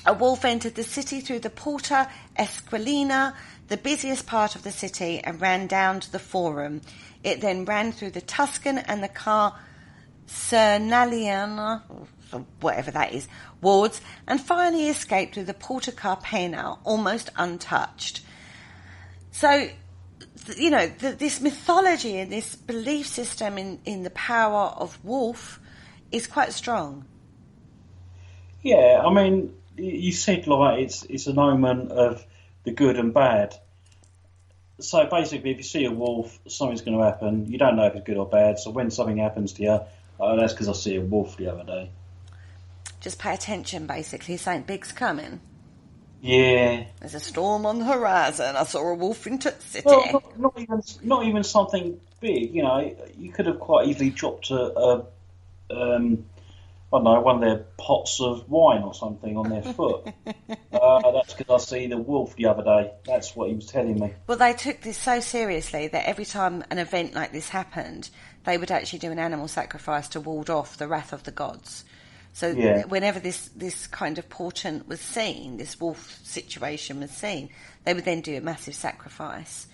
a wolf entered the city through the Porta Esquilina, the busiest part of the city, and ran down to the Forum. It then ran through the Tuscan and the Carcernalian, whatever that is, wards, and finally escaped through the Porta Carpena, almost untouched. So, you know, this mythology and this belief system in the power of wolf is quite strong. Yeah, I mean, you said like it's an omen of the good and bad. So basically, if you see a wolf, something's going to happen. You don't know if it's good or bad. So when something happens to you, oh, that's because I see a wolf the other day. Just pay attention, basically. Something big's coming. Yeah. There's a storm on the horizon. I saw a wolf in Tut City. Well, not even something big. You know, you could have quite easily dropped I don't know, one of their pots of wine or something on their foot. That's because I see the wolf the other day. That's what he was telling me. Well, they took this so seriously that every time an event like this happened, they would actually do an animal sacrifice to ward off the wrath of the gods. So whenever this kind of portent was seen, this wolf situation was seen, they would then do a massive sacrifice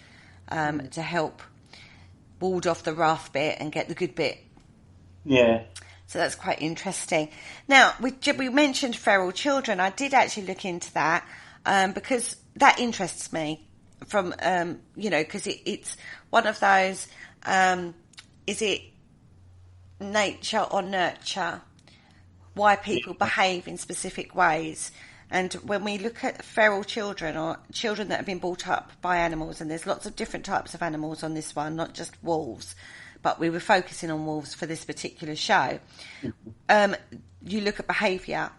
to help ward off the wrath bit and get the good bit. Yeah. So that's quite interesting. Now, we mentioned feral children. I did actually look into that because that interests me from, because it's one of those, is it nature or nurture? Why people behave in specific ways. And when we look at feral children or children that have been brought up by animals, and there's lots of different types of animals on this one, not just wolves, but we were focusing on wolves for this particular show. You look at behaviour,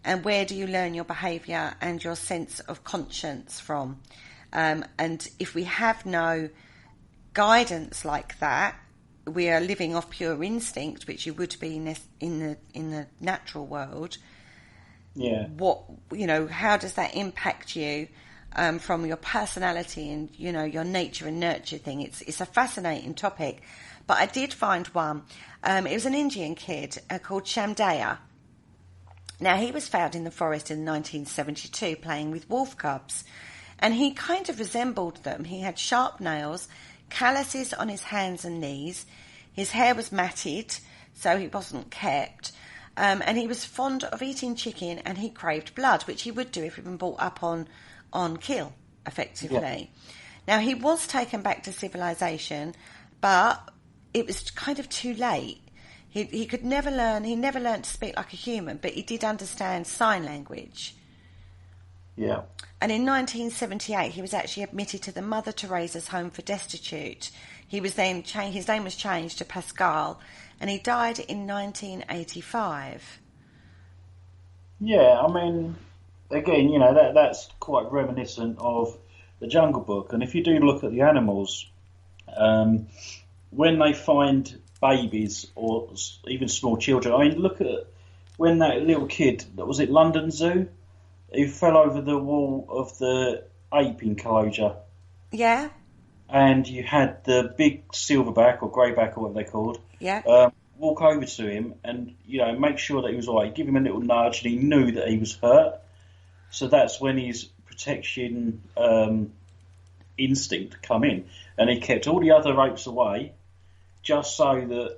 and where do you learn your behaviour and your sense of conscience from? And if we have no guidance like that, we are living off pure instinct, which you would be in the natural world. Yeah. How does that impact you from your personality and your nature and nurture thing? It's a fascinating topic, but I did find one. It was an Indian kid called Shamdaya. Now he was found in the forest in 1972 playing with wolf cubs. and he kind of resembled them. He had sharp nails, calluses on his hands and knees. His hair was matted, so he wasn't kept. And he was fond of eating chicken, and he craved blood, which he would do if he'd been brought up on kill, effectively. Yeah. Now, he was taken back to civilization, but it was kind of too late. He never learned to speak like a human, but he did understand sign language. Yeah. And in 1978, he was actually admitted to the Mother Teresa's Home for Destitute. He was then his name was changed to Pascal, and he died in 1985. Yeah, I mean, again, that's quite reminiscent of the Jungle Book. And if you do look at the animals, when they find babies or even small children, I mean, look at when that little kid, was it London Zoo? He fell over the wall of the ape enclosure. Yeah. And you had the big silverback or greyback or what they're called. Yeah. Walk over to him and, make sure that he was all right. Give him a little nudge and he knew that he was hurt. So that's when his protection instinct come in. And he kept all the other apes away just so that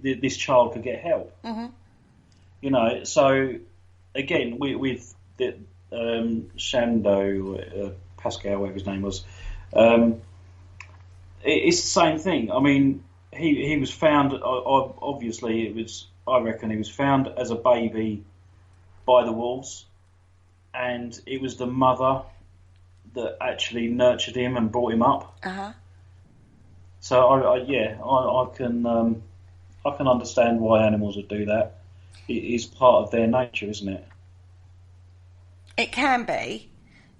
this child could get help. Mm-hmm. So again, with the Shando, Pascal, whatever his name was, it's the same thing. I mean, he was found, obviously, I reckon he was found as a baby by the wolves, and it was the mother that actually nurtured him and brought him up. Uh-huh. So I can understand why animals would do that. It is part of their nature, isn't it? It can be.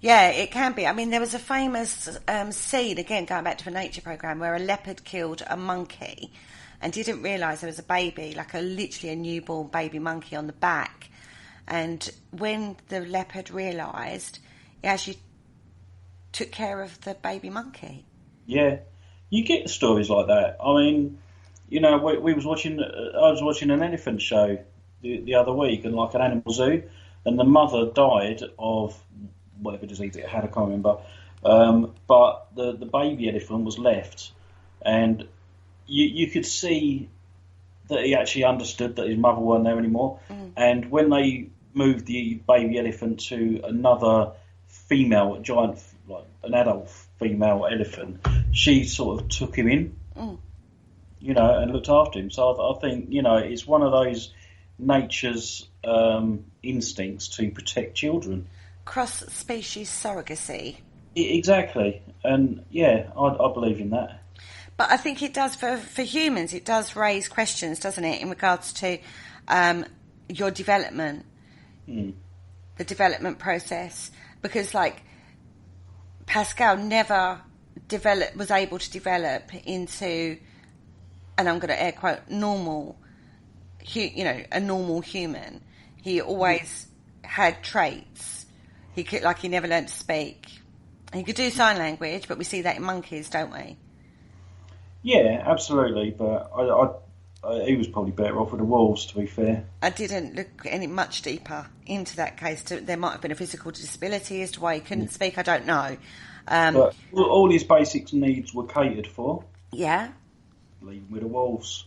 Yeah, it can be. I mean, there was a famous scene, again, going back to the nature program, where a leopard killed a monkey and didn't realise there was a baby, literally a newborn baby monkey on the back. And when the leopard realised, it actually took care of the baby monkey. Yeah, you get stories like that. I mean, we was watching. I was watching an elephant show the other week, and an animal zoo, and the mother died of whatever disease it had. I can't remember. But the baby elephant was left, and you could see that he actually understood that his mother weren't there anymore. Mm. And when they moved the baby elephant to another female giant, an adult female elephant, she sort of took him in, and looked after him. So I think, it's one of those nature's instincts to protect children. Cross-species surrogacy. Exactly. And, I believe in that. But I think it does, for humans, it does raise questions, doesn't it, in regards to your development, the development process. Because, Pascal never was able to develop into, and I'm going to air quote, normal, a normal human. He always had traits. He never learned to speak. He could do sign language, but we see that in monkeys, don't we? Yeah, absolutely. But he was probably better off with the wolves, to be fair. I didn't look any much deeper into that case. There might have been a physical disability as to why he couldn't speak. I don't know. But all his basic needs were catered for. Yeah. Leave him with the wolves.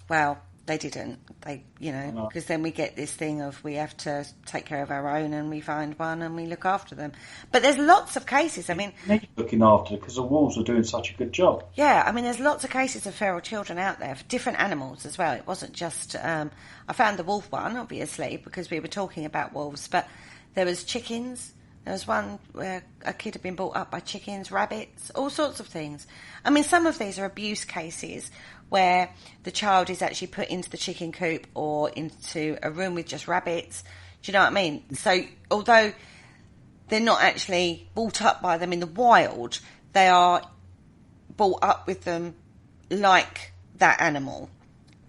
Well, they didn't. Because then we get this thing of we have to take care of our own, and we find one and we look after them. But there's lots of cases. I mean, looking after, because the wolves are doing such a good job. Yeah, I mean, there's lots of cases of feral children out there for different animals as well. It wasn't just. I found the wolf one, obviously, because we were talking about wolves, but there was chickens. There was one where a kid had been brought up by chickens, rabbits, all sorts of things. I mean, some of these are abuse cases where the child is actually put into the chicken coop or into a room with just rabbits. Do you know what I mean? So although they're not actually brought up by them in the wild, they are brought up with them like that animal.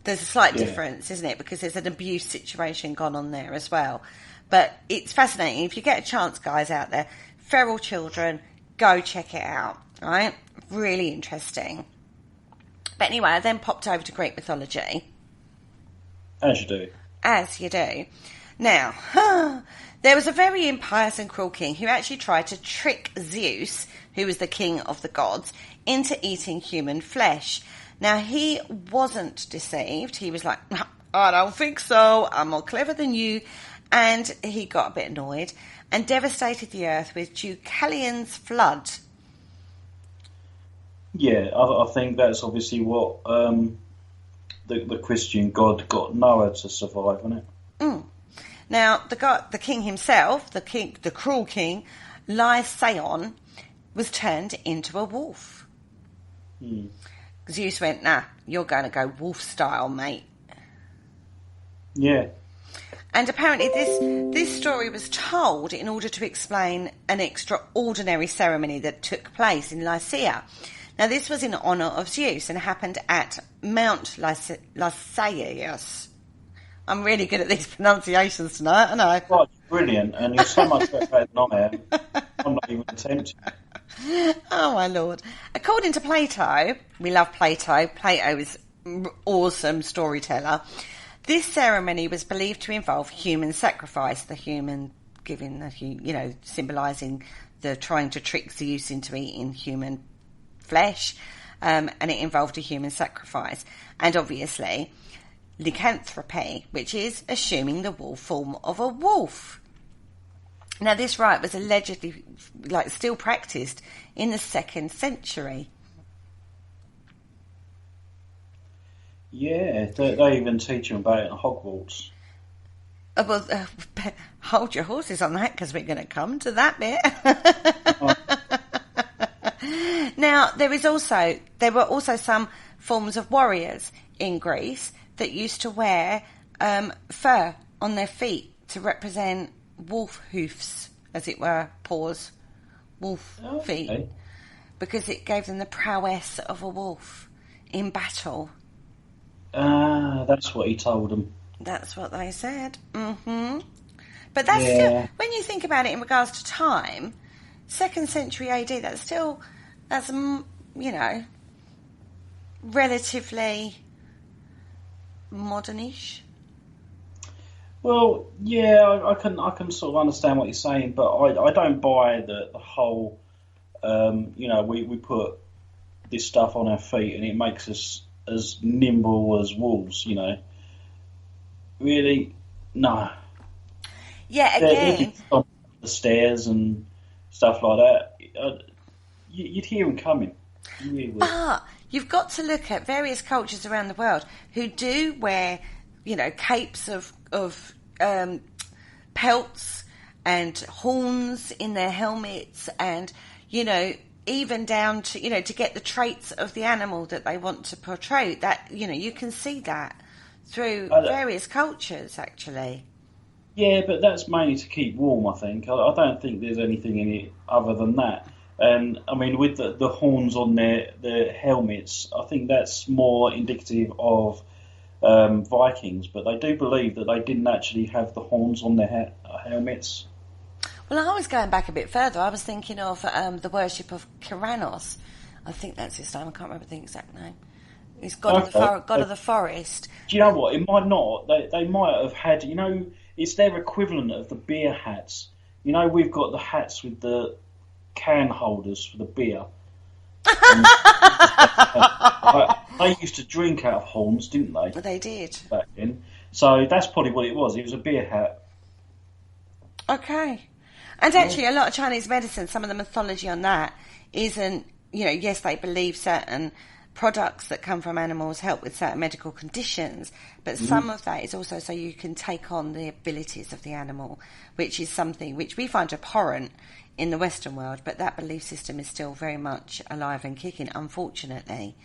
There's a slight difference, isn't it? Because there's an abuse situation gone on there as well. But it's fascinating. If you get a chance, guys out there, feral children, go check it out, right? Really interesting. But anyway, I then popped over to Greek mythology. As you do. As you do. Now, there was a very impious and cruel king who actually tried to trick Zeus, who was the king of the gods, into eating human flesh. Now, he wasn't deceived. He was like, I don't think so. I'm more clever than you. And he got a bit annoyed and devastated the earth with Deucalion's flood. Yeah, I think that's obviously what the Christian God got Noah to survive, isn't it? Mm. Now, the king himself, the cruel king, Lycaon, was turned into a wolf. Zeus went, nah, you're going to go wolf style, mate. Yeah. And apparently this story was told in order to explain an extraordinary ceremony that took place in Lycia. Now, this was in honour of Zeus and happened at Mount Lycaeus. I'm really good at these pronunciations tonight, aren't I? Right, brilliant, and you're so much better than I am. I'm not even attempting. Oh, my Lord. According to Plato, we love Plato. Plato is an awesome storyteller. This ceremony was believed to involve human sacrifice, the human giving, symbolising the trying to trick Zeus into eating human flesh, and it involved a human sacrifice. And obviously, lycanthropy, which is assuming the wolf form of a wolf. Now, this rite was allegedly still practised in the 2nd century. Yeah, they even teach them about it in Hogwarts. Hold your horses on that, because we're going to come to that bit. Now, there were also some forms of warriors in Greece that used to wear fur on their feet to represent wolf hoofs, as it were, paws, wolf feet, because it gave them the prowess of a wolf in battle. That's what he told them. That's what they said. Mm-hmm. But that's still, when you think about it in regards to time, 2nd century AD, that's relatively modernish. Well, yeah, I can sort of understand what you're saying, but I don't buy the whole, we put this stuff on our feet and it makes us as nimble as wolves, Really? No. Yeah, again. On the stairs and stuff like that, you'd hear them coming. You really would. But you've got to look at various cultures around the world who do wear, capes of pelts and horns in their helmets, and even down to to get the traits of the animal that they want to portray. That you can see that through various cultures, actually. Yeah, but that's mainly to keep warm, I think. I don't think there's anything in it other than that. And I mean, with the horns on their helmets, I think that's more indicative of Vikings. But they do believe that they didn't actually have the horns on their helmets. Well, I was going back a bit further. I was thinking of the worship of Kyranos. I think that's his name. I can't remember the exact name. He's god of the forest. Do you know what? It might not. They might have had. It's their equivalent of the beer hats. We've got the hats with the can holders for the beer. They used to drink out of horns, didn't they? They did. Back then. So that's probably what it was. It was a beer hat. Okay. And actually, a lot of Chinese medicine, some of the mythology on that isn't, yes, they believe certain products that come from animals help with certain medical conditions, but some of that is also so you can take on the abilities of the animal, which is something which we find abhorrent in the Western world, but that belief system is still very much alive and kicking, unfortunately.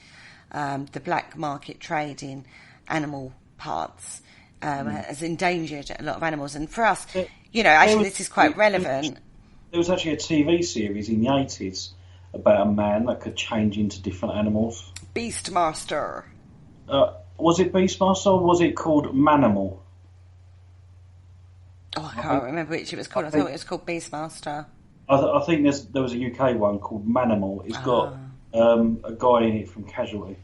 The black market trade in animal parts has endangered a lot of animals, and for us, this is quite relevant. There was actually a TV series in the 80s about a man that could change into different animals. Beastmaster. Was it Beastmaster or was it called Manimal? Oh, I can't remember which it was called. I thought it was called Beastmaster. I think there was a UK one called Manimal. It's got a guy in it from Casualty.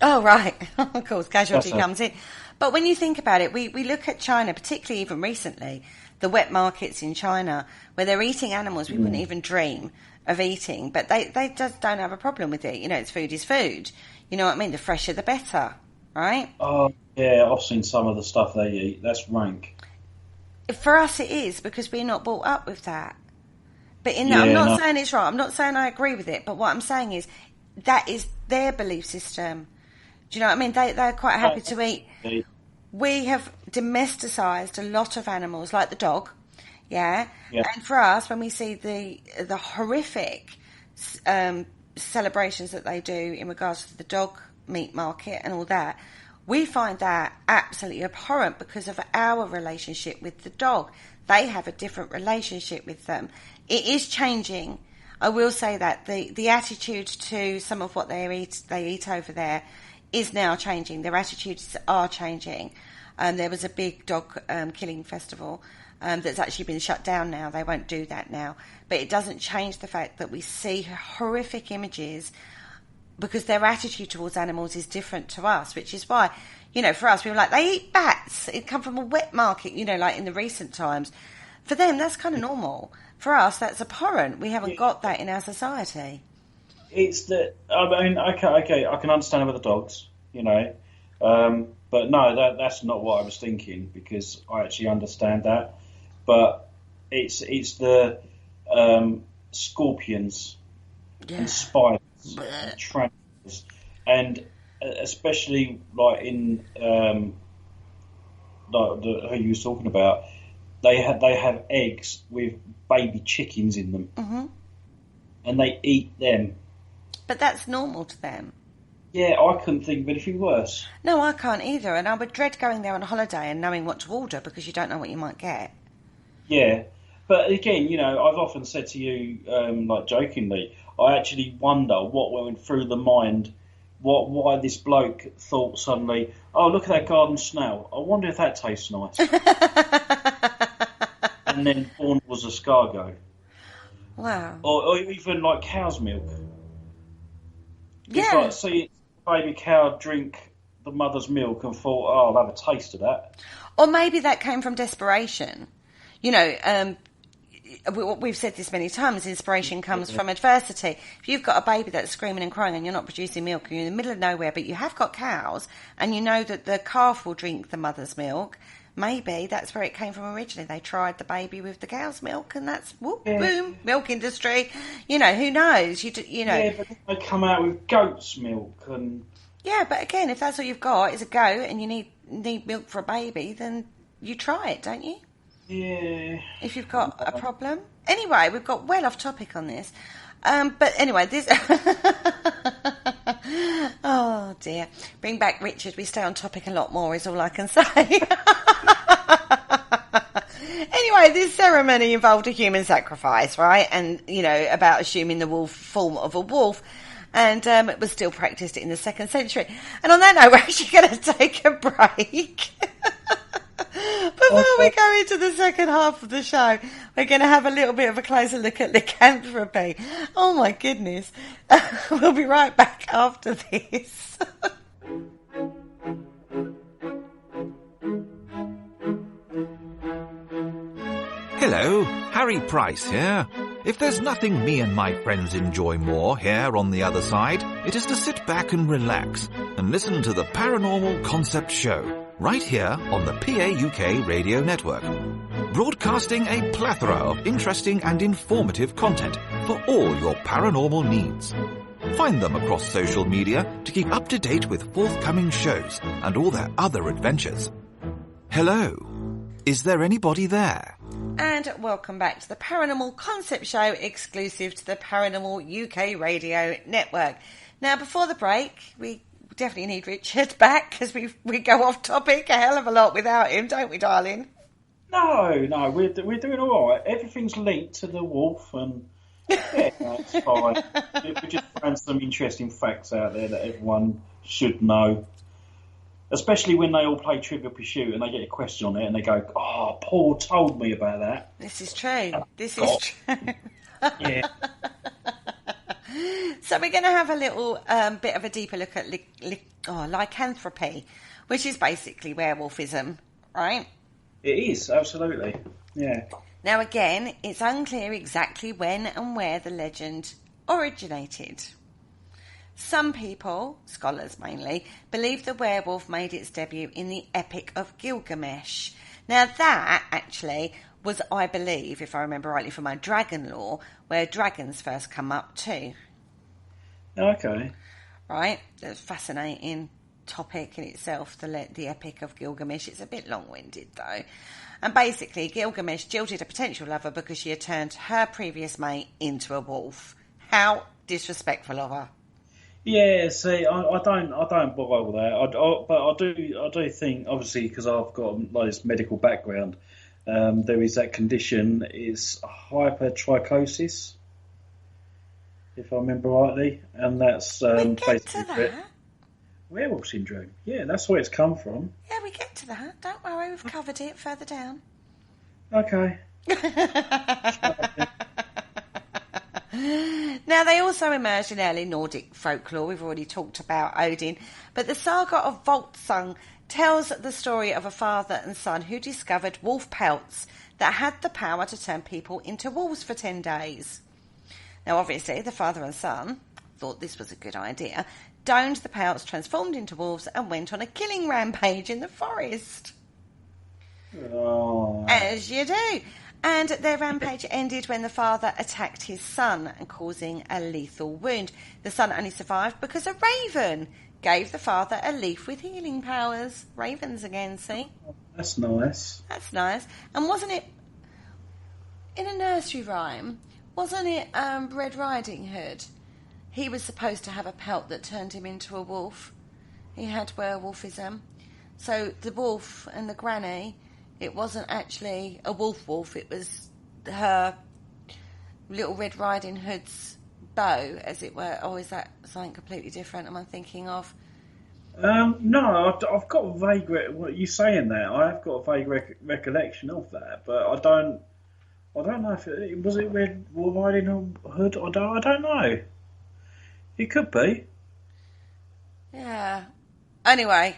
Oh, right. Of course, casualty comes in. But when you think about it, we look at China, particularly even recently, the wet markets in China, where they're eating animals we wouldn't even dream of eating, but they just don't have a problem with it. You know, it's food is food. You know what I mean? The fresher, the better, right? Oh, yeah, I've seen some of the stuff they eat. That's rank. For us, it is because we're not brought up with that. But in that, Yeah, I'm not no. saying it's right. I'm not saying I agree with it. But what I'm saying is that is their belief system. Do you know what I mean? They're quite happy to eat. We have domesticised a lot of animals, like the dog. Yeah. And for us, when we see the horrific celebrations that they do in regards to the dog meat market and all that, we find that absolutely abhorrent because of our relationship with the dog. They have a different relationship with them. It is changing. I will say that the attitude to some of what they eat over there is now changing. Their attitudes are changing. There was a big dog killing festival that's actually been shut down now. They won't do that now. But it doesn't change the fact that we see horrific images because their attitude towards animals is different to us, which is why, you know, for us, we were like, they eat bats. It come from a wet market, you know, like in the recent times. For them, that's kind of normal. For us, that's abhorrent. We haven't got that in our society. It's that, I mean, okay, I can understand about the dogs, you know, but no, that's not what I was thinking because I actually understand that. But it's the scorpions and spiders, and tarantulas, and especially like in like who you was talking about, they have eggs with baby chickens in them, and they eat them. But that's normal to them. Yeah, I couldn't think of anything worse. No, I can't either, and I would dread going there on a holiday and knowing what to order because you don't know what you might get. Yeah, but again, you know, I've often said to you, like jokingly, I actually wonder what went through the mind, why this bloke thought suddenly, oh, look at that garden snail. I wonder if that tastes nice. And then born was escargot. Wow. Or even like cow's milk. Yeah. It's like, see a baby cow drink the mother's milk and thought, oh, I'll have a taste of that. Or maybe that came from desperation. You know, we've said this many times, inspiration comes from adversity. If you've got a baby that's screaming and crying and you're not producing milk and you're in the middle of nowhere, but you have got cows and you know that the calf will drink the mother's milk, maybe that's where it came from originally. They tried the baby with the cow's milk and that's, boom, milk industry. You know, who knows? You know. Yeah, but they come out with goat's milk and... Yeah, but again, if that's all you've got is a goat and you need milk for a baby, then you try it, don't you? Yeah. If you've got a problem. Anyway, we've got well off topic on this. But anyway, this... Oh, dear. Bring back Richard. We stay on topic a lot more is all I can say. Anyway, this ceremony involved a human sacrifice, right? And, you know, about assuming the form of a wolf. And it was still practiced in the 2nd century. And on that note, we're actually going to take a break. Before we go into the second half of the show, we're going to have a little bit of a closer look at lycanthropy. Oh my goodness. We'll be right back after this. Hello, Harry Price here. If there's nothing me and my friends enjoy more here on the other side, it is to sit back and relax and listen to the Paranormal Concept Show, right here on the PAUK Radio Network. Broadcasting a plethora of interesting and informative content for all your paranormal needs. Find them across social media to keep up to date with forthcoming shows and all their other adventures. Hello, is there anybody there? And welcome back to the Paranormal Concept Show, exclusive to the Paranormal UK Radio Network. Now, before the break, we definitely need Richard back because we go off topic a hell of a lot without him, don't we, darling? No, we're doing all right. Everything's linked to the wolf, and yeah, that's fine. We just found some interesting facts out there that everyone should know. Especially when they all play Trivial Pursuit and they get a question on it and they go, oh, Paul told me about that. This is true. This is true. Yeah. So we're going to have a little bit of a deeper look at lycanthropy, which is basically werewolfism, right? It is, absolutely. Yeah. Now, again, it's unclear exactly when and where the legend originated. Some people, scholars mainly, believe the werewolf made its debut in the Epic of Gilgamesh. Now, that actually was, I believe, if I remember rightly from my dragon lore, where dragons first come up too. Okay. Right? That's a fascinating topic in itself, the Epic of Gilgamesh. It's a bit long-winded, though. And basically, Gilgamesh jilted a potential lover because she had turned her previous mate into a wolf. How disrespectful of her. Yeah, see, I don't bother with that. But I do think, obviously, because I've got this medical background, there is that condition. It's hypertrichosis, if I remember rightly, and that's we get to that. Werewolf syndrome. Yeah, that's where it's come from. Yeah, we get to that. Don't worry, we've covered it further down. Okay. Now, they also emerged in early Nordic folklore. We've already talked about Odin. But the saga of Volsung tells the story of a father and son who discovered wolf pelts that had the power to turn people into wolves for 10 days. Now, obviously, the father and son thought this was a good idea, donned the pelts, transformed into wolves, and went on a killing rampage in the forest. Oh. As you do. And their rampage ended when the father attacked his son, causing a lethal wound. The son only survived because a raven gave the father a leaf with healing powers. Ravens again, see? That's nice. That's nice. And wasn't it, in a nursery rhyme, wasn't it Red Riding Hood? He was supposed to have a pelt that turned him into a wolf. He had werewolfism. So the wolf and the granny, it wasn't actually a wolf, it was her little Red Riding Hood's bow, as it were. Or is that something completely different am I thinking of? No, I've got a vague... what you saying there, I've got a vague recollection of that, but I don't know if it... Was it Red Riding Hood? I don't know. It could be. Yeah. Anyway,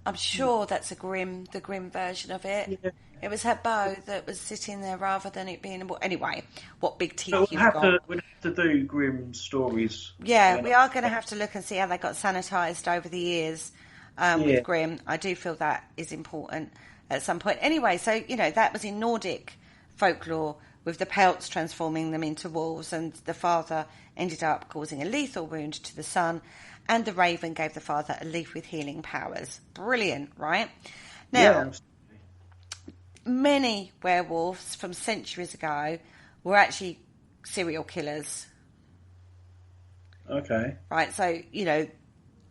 I'm sure that's the grim version of it. Yeah. It was her bow that was sitting there rather than it being... Anyway, what big teeth you've got. We'll have to do grim stories. Yeah, we are going to have to look and see how they got sanitised over the years with grim. I do feel that is important at some point. Anyway, so, that was in Nordic folklore, with the pelts transforming them into wolves, and the father ended up causing a lethal wound to the son, and the raven gave the father a leaf with healing powers. Brilliant, right? Now, many werewolves from centuries ago were actually serial killers. Okay. Right, so,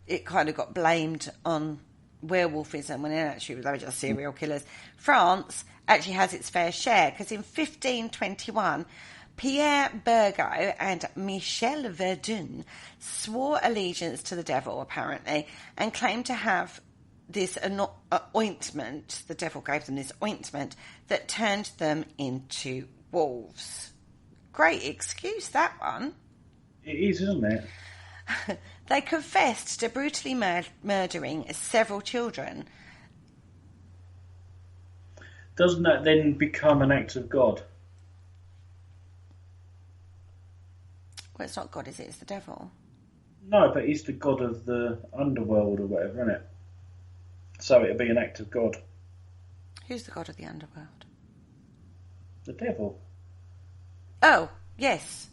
it kind of got blamed on werewolfism when actually they were just serial killers. France actually has its fair share, because in 1521, Pierre Burgot and Michel Verdun swore allegiance to the devil, apparently, and claimed to have this ointment. The devil gave them this ointment that turned them into wolves. Great excuse, that one. It is, isn't it? They confessed to brutally murdering several children. Doesn't that then become an act of God? Well, it's not God, is it? It's the devil. No, but he's the god of the underworld or whatever, isn't it? So it'll be an act of God. Who's the god of the underworld? The devil. Oh, yes.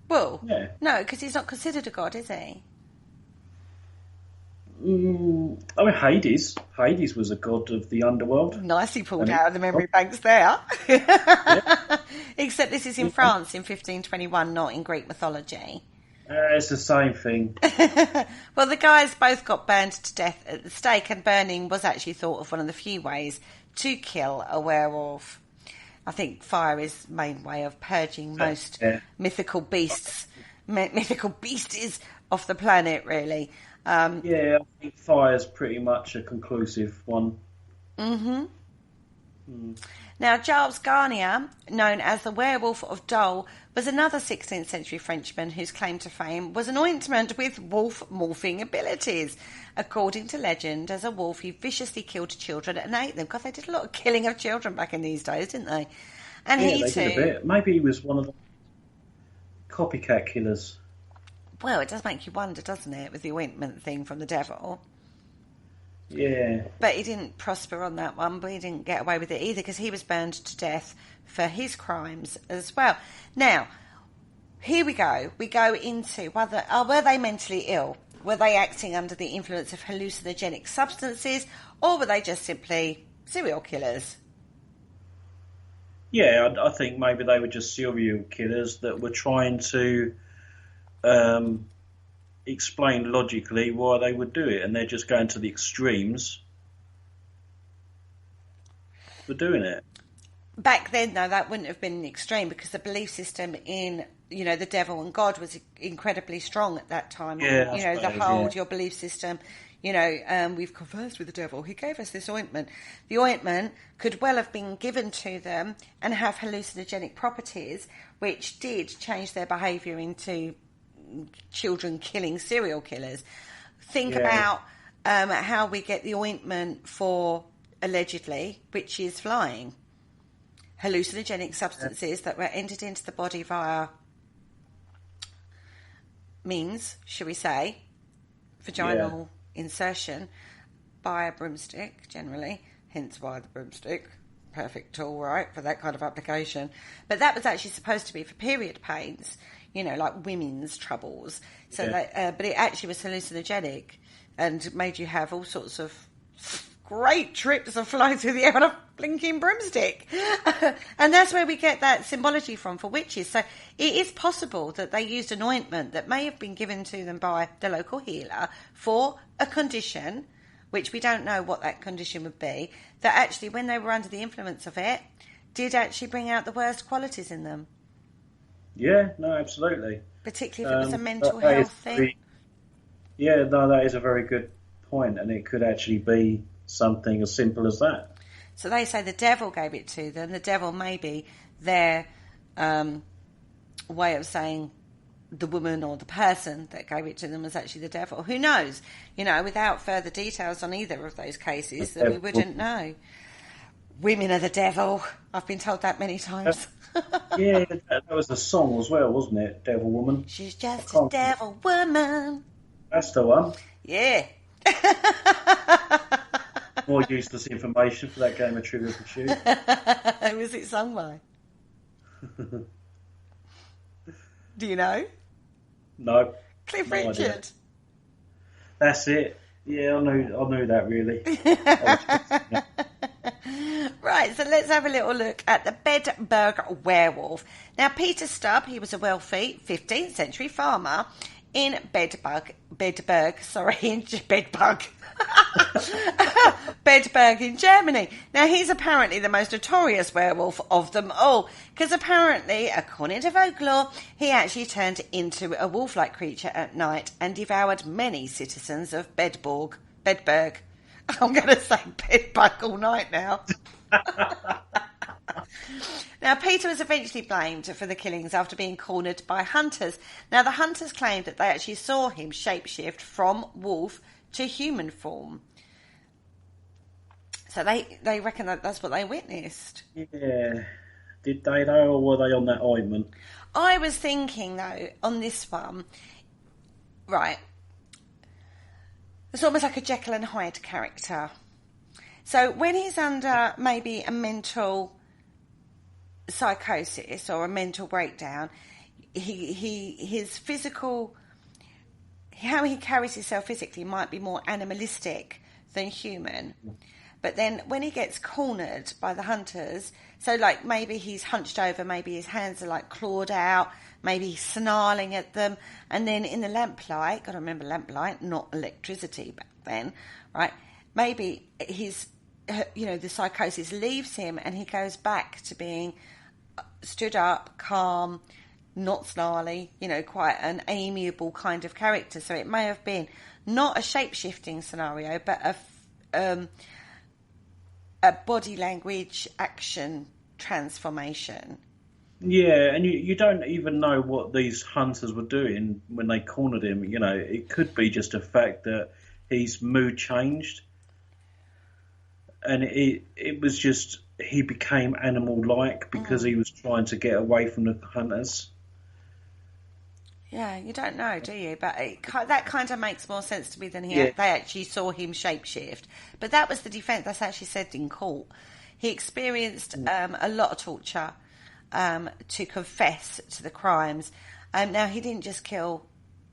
Well, yeah. No, because he's not considered a god, is he? I mean, Hades. Hades was a god of the underworld. Nicely pulled out of the memory banks there. Yeah. Except this is in France in 1521, not in Greek mythology. It's the same thing. Well, the guys both got burned to death at the stake, and burning was actually thought of one of the few ways to kill a werewolf. I think fire is the main way of purging most mythical beasts, mythical beasties off the planet, really. Yeah, I think fire's pretty much a conclusive one. Mm-hmm. Now, Giles Garnier, known as the Werewolf of Dole, was another 16th century Frenchman whose claim to fame was an ointment with wolf morphing abilities. According to legend, as a wolf, he viciously killed children and ate them. God, they did a lot of killing of children back in these days, didn't they? And yeah, he they too. did a bit. Maybe he was one of the copycat killers. Well, it does make you wonder, doesn't it, with the ointment thing from the devil? Yeah. But he didn't prosper on that one, but he didn't get away with it either because he was burned to death for his crimes as well. Now, here we go. We go into were they mentally ill? Were they acting under the influence of hallucinogenic substances, or were they just simply serial killers? Yeah, I think maybe they were just serial killers that were trying to explain logically why they would do it, and they're just going to the extremes for doing it. Back then, though, that wouldn't have been an extreme because the belief system in, the devil and God was incredibly strong at that time. Yeah, your belief system, we've conversed with the devil. He gave us this ointment. The ointment could well have been given to them and have hallucinogenic properties, which did change their behaviour into children killing serial killers. Think about how we get the ointment for allegedly witches flying. Hallucinogenic substances that were entered into the body via means, shall we say, vaginal insertion by a broomstick generally, hence why the broomstick, perfect tool, right, for that kind of application. But that was actually supposed to be for period pains, like women's troubles. So but it actually was hallucinogenic and made you have all sorts of great trips of flying through the air on a blinking broomstick. And that's where we get that symbology from for witches. So it is possible that they used an ointment that may have been given to them by the local healer for a condition, which we don't know what that condition would be, that actually when they were under the influence of it, did actually bring out the worst qualities in them. Yeah, no, absolutely. Particularly if it was a mental health thing. That is a very good point, and it could actually be something as simple as that. So they say the devil gave it to them. The devil may be their way of saying the woman or the person that gave it to them was actually the devil. Who knows? Without further details on either of those cases, that we wouldn't know. Women are the devil. I've been told that many times. Yeah, that was the song as well, wasn't it? Devil Woman. She's just a devil woman. That's the one. Yeah. More useless information for that game of Trivial Pursuit. Who was it sung by? Do you know? No. Cliff no Richard. Idea. That's it. Yeah, I knew that really. Right, so let's have a little look at the Bedburg werewolf. Now, Peter Stubb, he was a wealthy 15th century farmer in Bedburg, Bedburg in Germany. Now, he's apparently the most notorious werewolf of them all, because apparently, according to folklore, he actually turned into a wolf-like creature at night and devoured many citizens of Bedburg. I'm going to say Bedburg all night now. Now, Peter was eventually blamed for the killings after being cornered by hunters. Now, the hunters claimed that they actually saw him shapeshift from wolf to human form. So they reckon that that's what they witnessed. Yeah. Did they though, or were they on that ointment? I was thinking, though, on this one, right, it's almost like a Jekyll and Hyde character. So when he's under maybe a mental psychosis or a mental breakdown, his physical, how he carries himself physically might be more animalistic than human. But then when he gets cornered by the hunters, so like maybe he's hunched over, maybe his hands are like clawed out, maybe he's snarling at them, and then in the lamplight, gotta remember lamplight, not electricity back then, right? Maybe his, the psychosis leaves him and he goes back to being stood up, calm, not snarly, quite an amiable kind of character. So it may have been not a shape-shifting scenario, but a body language action transformation. Yeah, and you don't even know what these hunters were doing when they cornered him. You know, it could be just a fact that his mood changed, and it was just he became animal-like because he was trying to get away from the hunters. Yeah, you don't know, do you? But that kind of makes more sense to me than Yeah. they actually saw him shapeshift. But that was the defence. That's actually said in court. He experienced a lot of torture to confess to the crimes. Now, he didn't just kill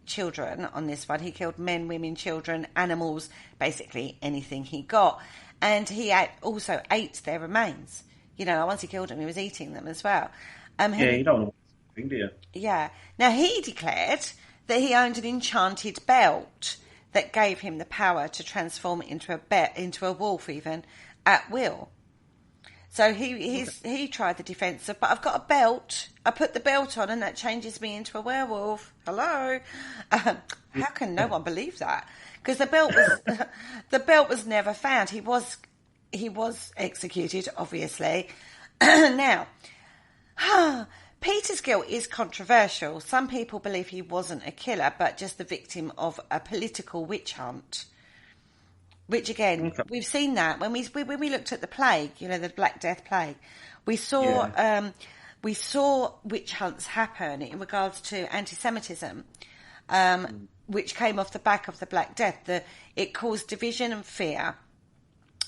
children on this one. He killed men, women, children, animals, basically anything he got. And he also ate their remains. You know, once he killed them, he was eating them as well. Yeah, you don't want to do you? Yeah. Now, he declared that he owned an enchanted belt that gave him the power to transform into a wolf, even at will. So he tried the defence of, but I've got a belt. I put the belt on, and that changes me into a werewolf. Hello, how can no one believe that? Because the belt was never found. He was executed, obviously. Now, Peter's guilt is controversial. Some people believe he wasn't a killer, but just the victim of a political witch hunt. Which again, we've seen that when we looked at the plague, you know, the Black Death plague. We saw witch hunts happen in regards to anti-Semitism, which came off the back of the Black Death. It caused division and fear,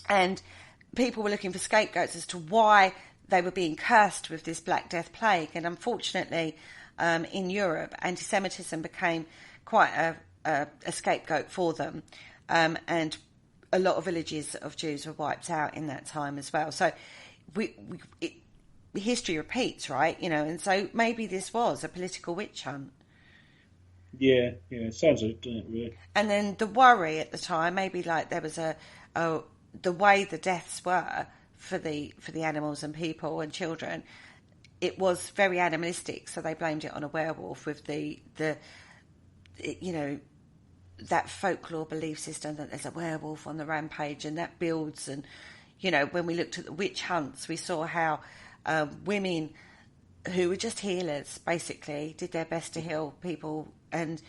and people were looking for scapegoats as to why they were being cursed with this Black Death plague. And unfortunately, in Europe, anti-Semitism became quite a scapegoat for them, and a lot of villages of Jews were wiped out in that time as well. So history repeats, right? You know, and so maybe this was a political witch hunt. Yeah, it sounds like it, doesn't it, really? And then the worry at the time, maybe like there was the way the deaths were for the animals and people and children, it was very animalistic, so they blamed it on a werewolf with the you know, that folklore belief system that there's a werewolf on the rampage, and that builds. And you know, when we looked at the witch hunts, we saw how women who were just healers basically did their best to heal people, and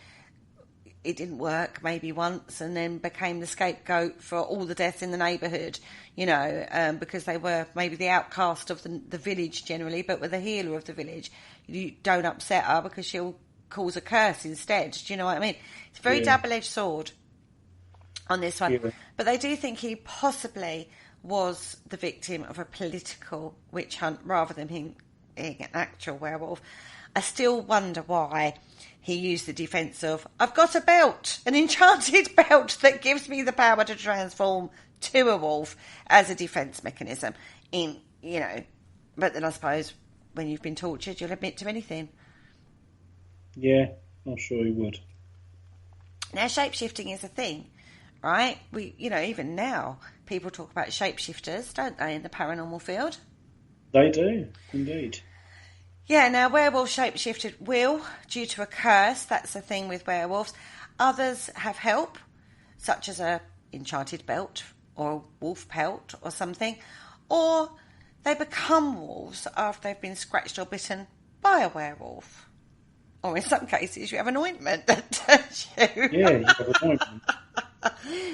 it didn't work maybe once, and then became the scapegoat for all the deaths in the neighbourhood, you know, because they were maybe the outcast of the village generally, but were the healer of the village. You don't upset her because she'll cause a curse instead. Do you know what I mean? It's a very double-edged sword on this one. Yeah. But they do think he possibly was the victim of a political witch hunt rather than him being an actual werewolf. I still wonder why he used the defence of, I've got a belt, an enchanted belt that gives me the power to transform to a wolf as a defence mechanism. You know, but then I suppose when you've been tortured, you'll admit to anything. Yeah, I'm sure he would. Now, shape-shifting is a thing, right? You know, even now, people talk about shapeshifters, don't they, in the paranormal field? They do, indeed. Yeah, now, werewolves shapeshifted will, due to a curse. That's the thing with werewolves. Others have help, such as a enchanted belt or a wolf pelt or something. Or they become wolves after they've been scratched or bitten by a werewolf. Or in some cases, you have an ointment that turns you. Yeah, you have an ointment.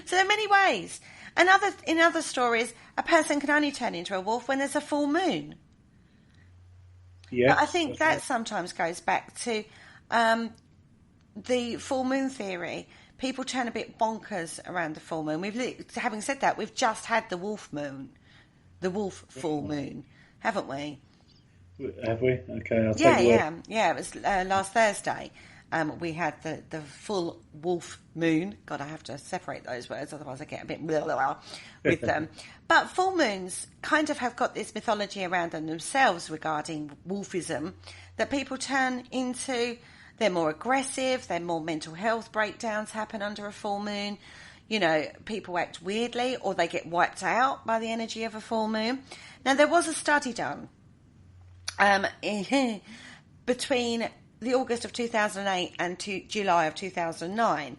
So there are many ways. And in other stories, a person can only turn into a wolf when there's a full moon. Yeah, but I think that sometimes goes back to the full moon theory. People turn a bit bonkers around the full moon. Having said that, we've just had the wolf moon, the wolf full moon, haven't we? Have we? Okay, I'll take your word. Yeah. It was last Thursday. We had the full wolf moon. God, I have to separate those words, otherwise I get a bit blah, blah, blah with them. But full moons kind of have got this mythology around them themselves regarding wolfism, that people turn into. They're more aggressive. They're more mental health breakdowns happen under a full moon. You know, people act weirdly, or they get wiped out by the energy of a full moon. Now, there was a study done between the August of 2008 and July of 2009,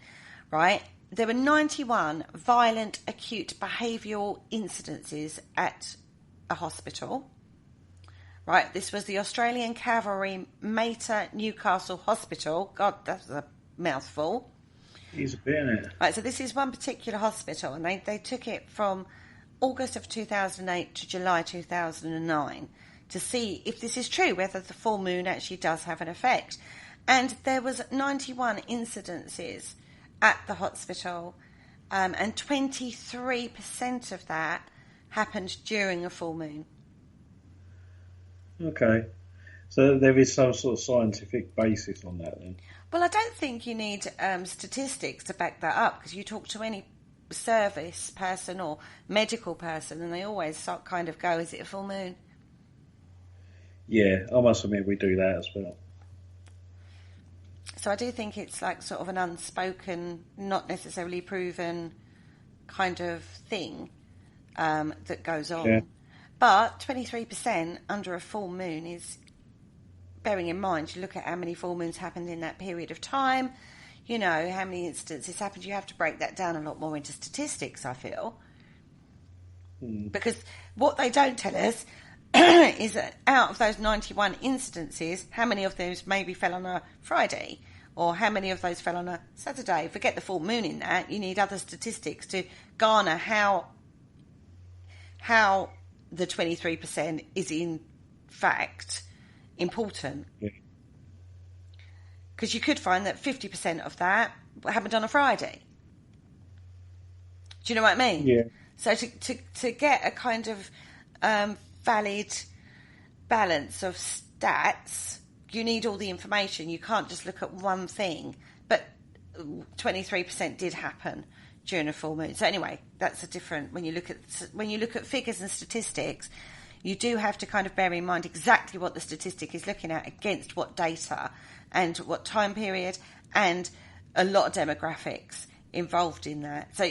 right? There were 91 violent acute behavioural incidences at a hospital. Right, this was the Australian Cavalry Mater Newcastle Hospital. God, that's a mouthful. He's a bit in it. Right, so this is one particular hospital, and they took it from August of 2008 to July 2009 to see if this is true, whether the full moon actually does have an effect. And there was 91 incidences at the hospital, and 23% of that happened during a full moon. Okay. So there is some sort of scientific basis on that then? Well, I don't think you need statistics to back that up, because you talk to any service person or medical person and they always kind of go, is it a full moon? Yeah, I must admit we do that as well. So I do think it's like sort of an unspoken, not necessarily proven kind of thing that goes on. Yeah. But 23% under a full moon is, bearing in mind, you look at how many full moons happened in that period of time, you know, how many instances happened. You have to break that down a lot more into statistics, I feel. Because what they don't tell us is that out of those 91 incidences, how many of those maybe fell on a Friday, or how many of those fell on a Saturday. Forget the full moon in that. You need other statistics to garner how the 23% is in fact important. Because you could find that 50% of that happened on a Friday. Do you know what I mean? Yeah. So to get a kind of valid balance of stats, you need all the information. You can't just look at one thing. But 23% did happen during a full moon. So anyway, that's a different. When you look at figures and statistics, you do have to kind of bear in mind exactly what the statistic is looking at against what data and what time period, and a lot of demographics involved in that. So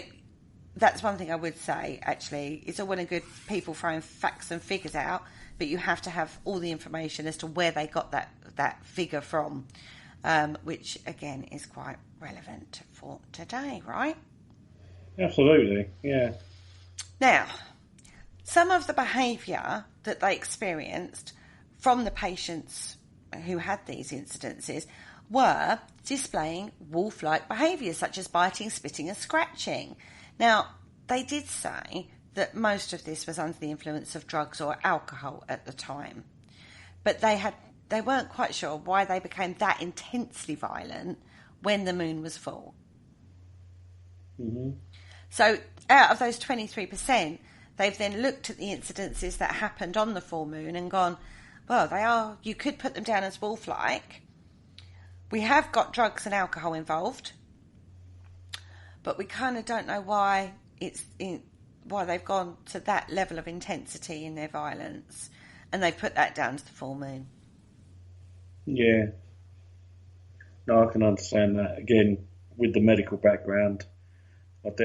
that's one thing I would say, actually. It's all well and good people throwing facts and figures out, but you have to have all the information as to where they got that figure from, which, again, is quite relevant for today, right? Absolutely, yeah. Now, some of the behaviour that they experienced from the patients who had these incidences were displaying wolf-like behaviours such as biting, spitting and scratching. Now, they did say that most of this was under the influence of drugs or alcohol at the time, but they weren't quite sure why they became that intensely violent when the moon was full. Mm-hmm. So out of those 23%, they've then looked at the incidences that happened on the full moon and gone, well, you could put them down as wolf-like. We have got drugs and alcohol involved, but we kind of don't know why why they've gone to that level of intensity in their violence, and they've put that down to the full moon. Yeah. No, I can understand that. Again, with the medical background, I've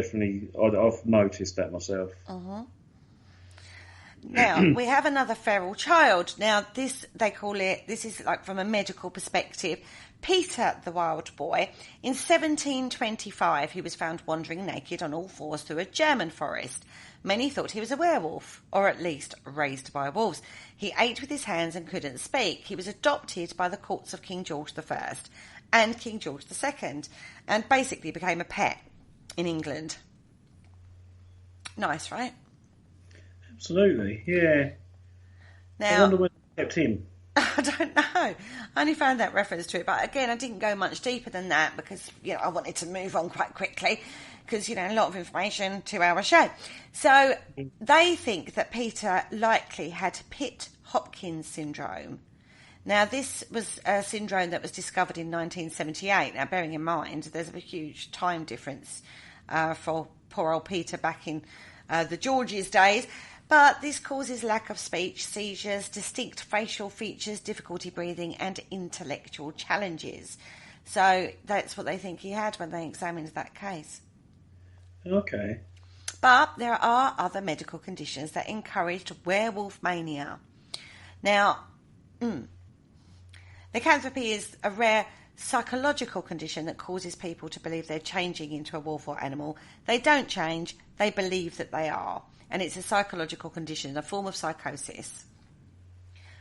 noticed that myself. Uh-huh. Now, we have another feral child. Now, this is like from a medical perspective. Peter, the wild boy, in 1725, he was found wandering naked on all fours through a German forest. Many thought he was a werewolf, or at least raised by wolves. He ate with his hands and couldn't speak. He was adopted by the courts of King George I and King George II, and basically became a pet in England. Nice, right? Absolutely, yeah. Now, I wonder where they kept him. I don't know. I only found that reference to it, but again, I didn't go much deeper than that because, I wanted to move on quite quickly because, a lot of information, 2-hour show. So they think that Peter likely had Pitt-Hopkins syndrome. Now, this was a syndrome that was discovered in 1978. Now, bearing in mind, there's a huge time difference for poor old Peter back in the George's days. But this causes lack of speech, seizures, distinct facial features, difficulty breathing and intellectual challenges. So that's what they think he had when they examined that case. Okay. But there are other medical conditions that encouraged werewolf mania. Now, lycanthropy is a rare psychological condition that causes people to believe they're changing into a wolf or animal. They don't change, they believe that they are. And it's a psychological condition, a form of psychosis.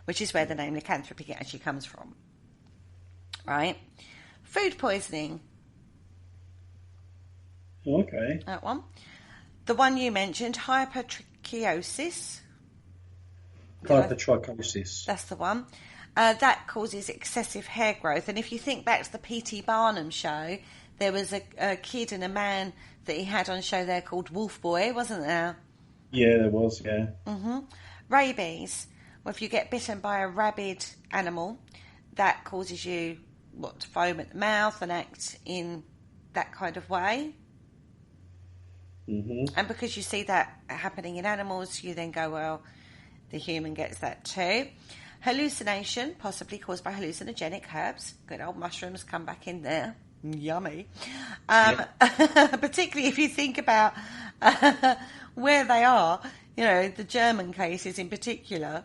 which is where the name lycanthropy actually comes from. Right? Food poisoning. Okay. That one. The one you mentioned, hypertrichosis. Hypertrichosis. That's the one. That causes excessive hair growth. And if you think back to the P.T. Barnum show, there was a kid and a man that he had on show there called Wolf Boy, wasn't there? Yeah, there was, yeah. Mm-hmm. Rabies. Well, if you get bitten by a rabid animal, that causes you, to foam at the mouth and act in that kind of way. Mm-hmm. And because you see that happening in animals, you then go, well, the human gets that too. Hallucination, possibly caused by hallucinogenic herbs. Good old mushrooms come back in there. Yummy. Particularly if you think about where they are, the German cases in particular.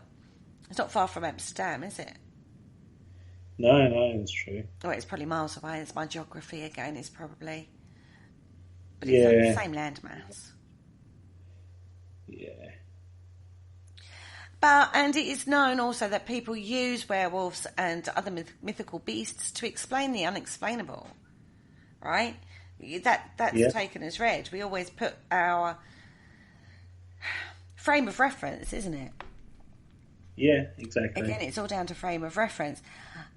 It's not far from Amsterdam, is it? No, it's true. Well, it's probably miles away. It's my geography again, it's probably. But it's the same landmass. Yeah. And it is known also that people use werewolves and other mythical beasts to explain the unexplainable. Right? That's taken as read. We always put our frame of reference, isn't it? Yeah, exactly. Again, it's all down to frame of reference.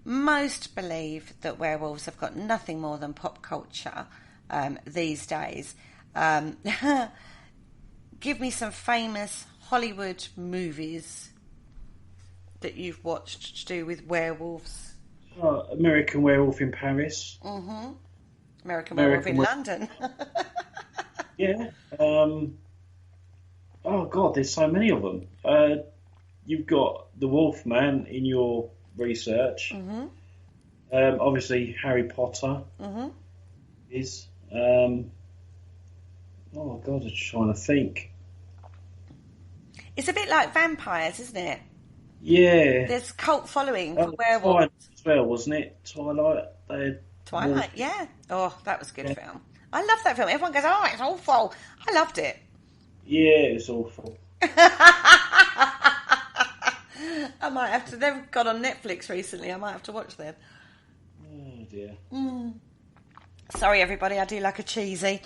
Most believe that werewolves have got nothing more than pop culture these days. Give me some famous Hollywood movies that you've watched to do with werewolves. American Werewolf in Paris. Mm-hmm. American Werewolf in London. Yeah. Oh, God, there's so many of them. You've got the Wolfman in your research. Mm-hmm. Obviously, Harry Potter is. Oh, God, I'm trying to think. It's a bit like vampires, isn't it? Yeah. There's cult following for werewolves. Twilight as well, wasn't it? Twilight, yeah. Oh, that was a good film. I love that film. Everyone goes, oh, it's awful. I loved it. Yeah, it's awful. I might have to. They've got on Netflix recently. I might have to watch them. Oh, dear. Sorry, everybody. I do like a cheesy.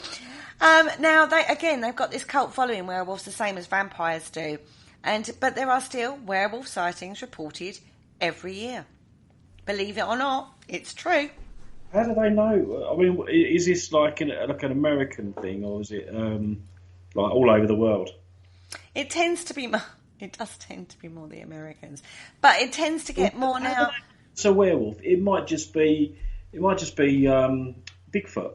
Now, they've got this cult following werewolves the same as vampires do. But there are still werewolf sightings reported every year. Believe it or not, it's true. How do they know? I mean, is this like an American thing, or is it like all over the world? It tends to be. It does tend to be more the Americans, but it tends to get more now. It's a werewolf. It might just be Bigfoot.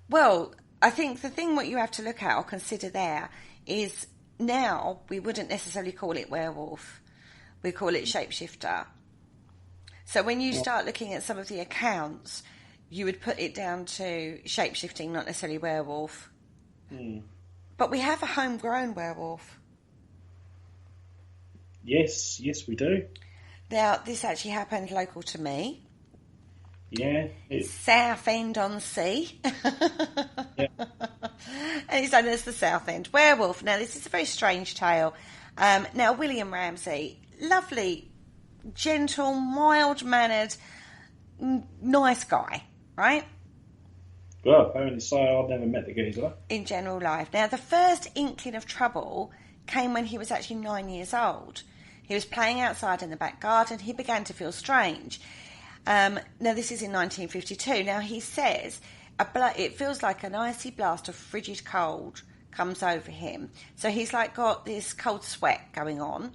Well, I think the thing what you have to look at or consider there is now we wouldn't necessarily call it werewolf. We call it shapeshifter. So when you start looking at some of the accounts, you would put it down to shapeshifting, not necessarily werewolf. But we have a homegrown werewolf. Yes, we do. Now, this actually happened local to me. Yeah. Southend-on-Sea. Yeah. And it's known as the Southend Werewolf. Now, this is a very strange tale. Now, William Ramsey, lovely, gentle, mild-mannered, nice guy, right? Well, apparently so. I've never met the geezer. In general life. Now, the first inkling of trouble came when he was actually 9 years old. He was playing outside in the back garden. He began to feel strange. Now, this is in 1952. Now, he says it feels like an icy blast of frigid cold comes over him. So he's like got this cold sweat going on.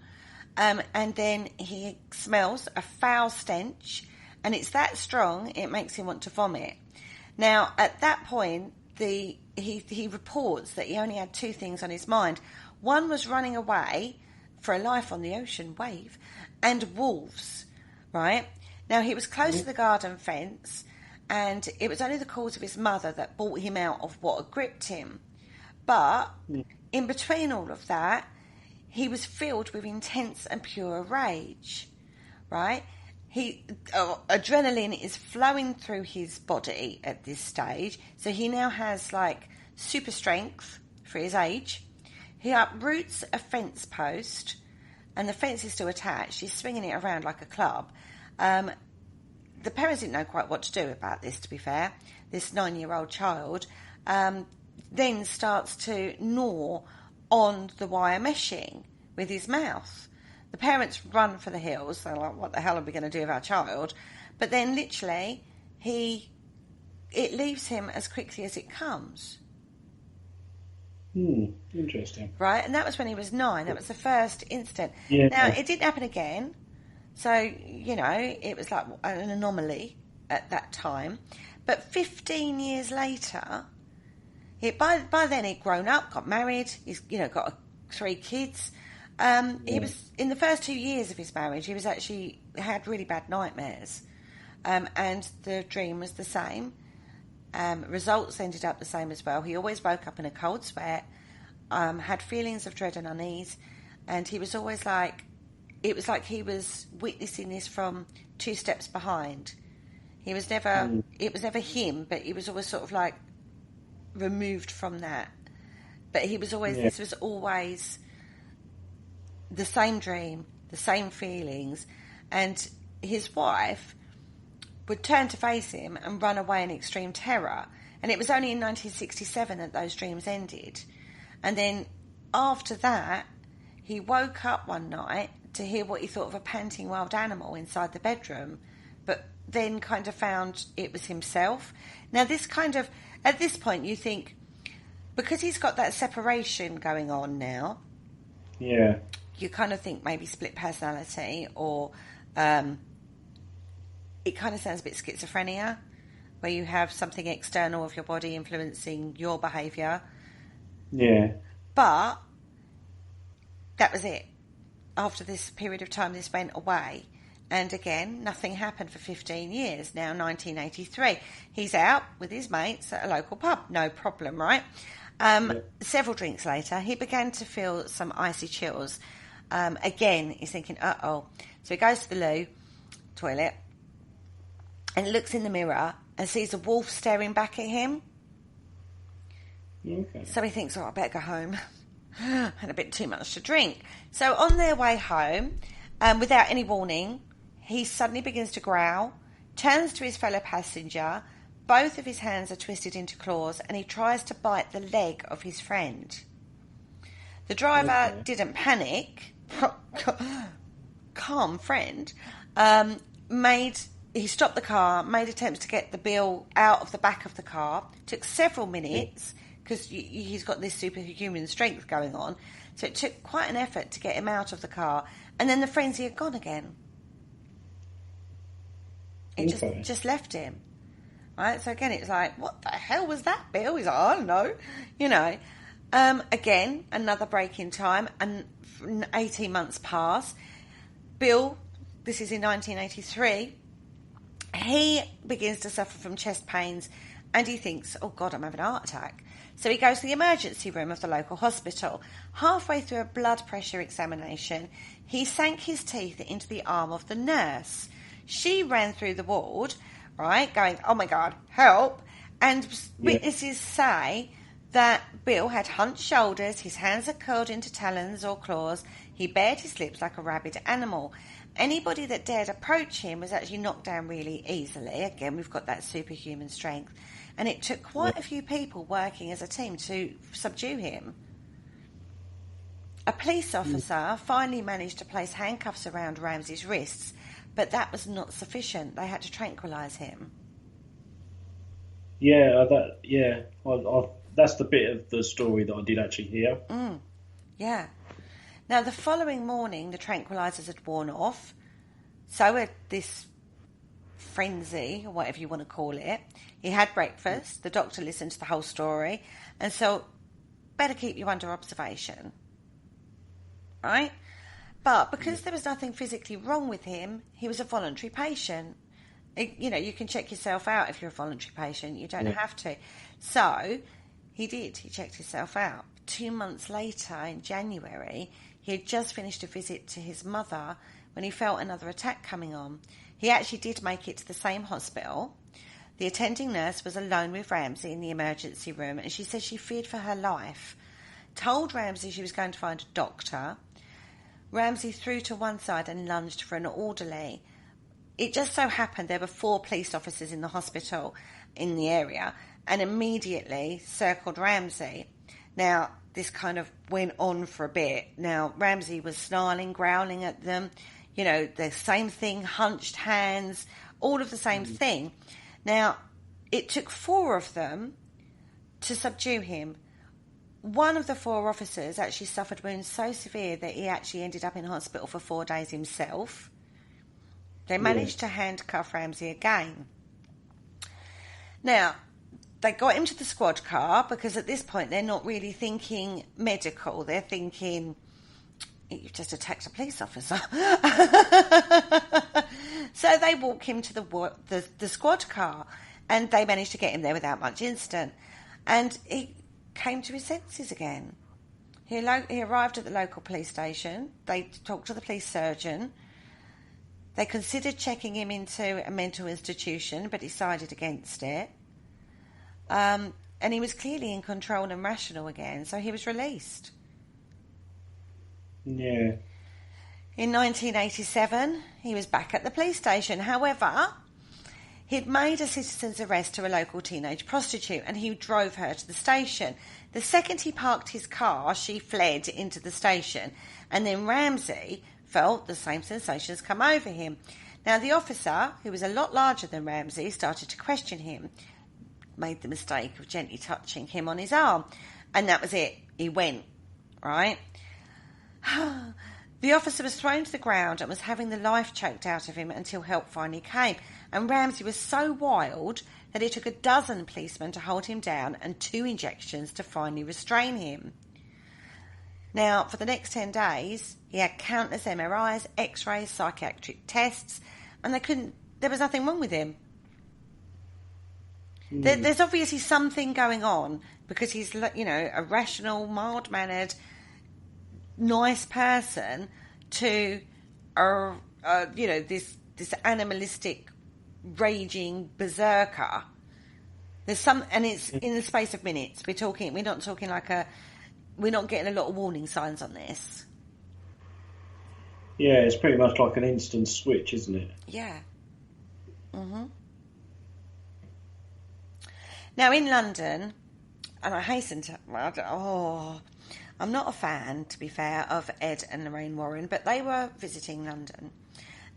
And then he smells a foul stench. And it's that strong, it makes him want to vomit. Now, at that point, he reports that he only had two things on his mind. One was running away for a life on the ocean wave, and wolves, right? Now, he was close to the garden fence, and it was only the calls of his mother that brought him out of what had gripped him. But in between all of that, he was filled with intense and pure rage, right? Adrenaline is flowing through his body at this stage, so he now has like super strength for his age. He uproots a fence post and the fence is still attached. He's swinging it around like a club. The parents didn't know quite what to do about this, to be fair. This 9-year-old child then starts to gnaw on the wire meshing with his mouth. The parents run for the hills. They're like, what the hell are we going to do with our child? But then literally, it leaves him as quickly as it comes. Interesting. Right, and that was when he was 9. That was the first incident. Yeah. Now, it didn't happen again. So, it was like an anomaly at that time. But 15 years later, by then he'd grown up, got married, he's got 3 kids. He was in the first 2 years of his marriage. He was actually had really bad nightmares, and the dream was the same. Results ended up the same as well. He always woke up in a cold sweat, had feelings of dread and unease, and he was always like, it was like he was witnessing this from 2 steps behind. He was never, it was never him, but he was always sort of like removed from that. But he was always, this was always the same dream, the same feelings, and his wife would turn to face him and run away in extreme terror. And it was only in 1967 that those dreams ended. And then after that, he woke up one night to hear what he thought of a panting wild animal inside the bedroom, but then kind of found it was himself. Now, this kind of, at this point, you think, because he's got that separation going on now, you kind of think maybe split personality, or it kind of sounds a bit schizophrenia, where you have something external of your body influencing your behaviour. Yeah. But that was it. After this period of time, this went away. And again, nothing happened for 15 years. Now, 1983. He's out with his mates at a local pub. No problem, right? Several drinks later, he began to feel some icy chills. Again, he's thinking, uh-oh. So he goes to the loo toilet and looks in the mirror and sees a wolf staring back at him. Okay. So he thinks, I better go home. Had a bit too much to drink. So on their way home, without any warning, he suddenly begins to growl, turns to his fellow passenger, both of his hands are twisted into claws, and he tries to bite the leg of his friend. The driver didn't panic. Calm friend. He stopped the car, made attempts to get the Bill out of the back of the car. Took several minutes, because he's got this superhuman strength going on. So it took quite an effort to get him out of the car. And then the frenzy had gone again. It just left him. Right? So again, it's like, what the hell was that, Bill? He's like, I don't know. Again, another break in time, and 18 months pass. Bill, this is in 1983, he begins to suffer from chest pains, and he thinks, oh God, I'm having a heart attack. So he goes to the emergency room of the local hospital. Halfway through a blood pressure examination, he sank his teeth into the arm of the nurse. She ran through the ward, right, going, oh my God, help. And witnesses say that Bill had hunched shoulders, his hands are curled into talons or claws, he bared his lips like a rabid animal. Anybody that dared approach him was actually knocked down really easily. Again, we've got that superhuman strength. And it took quite a few people working as a team to subdue him. A police officer finally managed to place handcuffs around Ramsey's wrists, but that was not sufficient. They had to tranquilise him. That's the bit of the story that I did actually hear. Yeah. Now, the following morning, the tranquilizers had worn off. So had this frenzy, or whatever you want to call it. He had breakfast. The doctor listened to the whole story. And so, better keep you under observation. Right? But because there was nothing physically wrong with him, he was a voluntary patient. You can check yourself out if you're a voluntary patient. You don't have to. So, he did. He checked himself out. 2 months later, in January, he had just finished a visit to his mother when he felt another attack coming on. He actually did make it to the same hospital. The attending nurse was alone with Ramsey in the emergency room, and she said she feared for her life. Told Ramsey she was going to find a doctor. Ramsey threw to one side and lunged for an orderly. It just so happened there were 4 police officers in the hospital in the area and immediately circled Ramsey. Now, this kind of went on for a bit. Now, Ramsey was snarling, growling at them. You know, the same thing, hunched hands, all of the same thing. Now, it took 4 of them to subdue him. One of the 4 officers actually suffered wounds so severe that he actually ended up in hospital for 4 days himself. They managed to handcuff Ramsey again. Now, they got him to the squad car because at this point they're not really thinking medical. They're thinking, you've just attacked a police officer. So they walk him to the squad car and they managed to get him there without much incident. And he came to his senses again. He arrived at the local police station. They talked to the police surgeon. They considered checking him into a mental institution, but decided against it. And he was clearly in control and rational again, so he was released. Yeah. In 1987, he was back at the police station. However, he'd made a citizen's arrest to a local teenage prostitute and he drove her to the station. The second he parked his car, she fled into the station. And then Ramsey felt the same sensations come over him. Now, the officer, who was a lot larger than Ramsey, started to question him, made the mistake of gently touching him on his arm. And that was it. He went, right? The officer was thrown to the ground and was having the life choked out of him until help finally came. And Ramsey was so wild that it took a dozen policemen to hold him down and 2 injections to finally restrain him. Now, for the next 10 days, he had countless MRIs, X-rays, psychiatric tests, and there was nothing wrong with him. There's obviously something going on because he's, you know, a rational, mild-mannered, nice person to, you know, this animalistic, raging berserker. There's some, and it's in the space of minutes. We're not talking like we're not getting a lot of warning signs on this. Yeah, it's pretty much like an instant switch, isn't it? Yeah. Mm-hmm. Now, in London, and I hasten to... I'm not a fan, to be fair, of Ed and Lorraine Warren, but they were visiting London,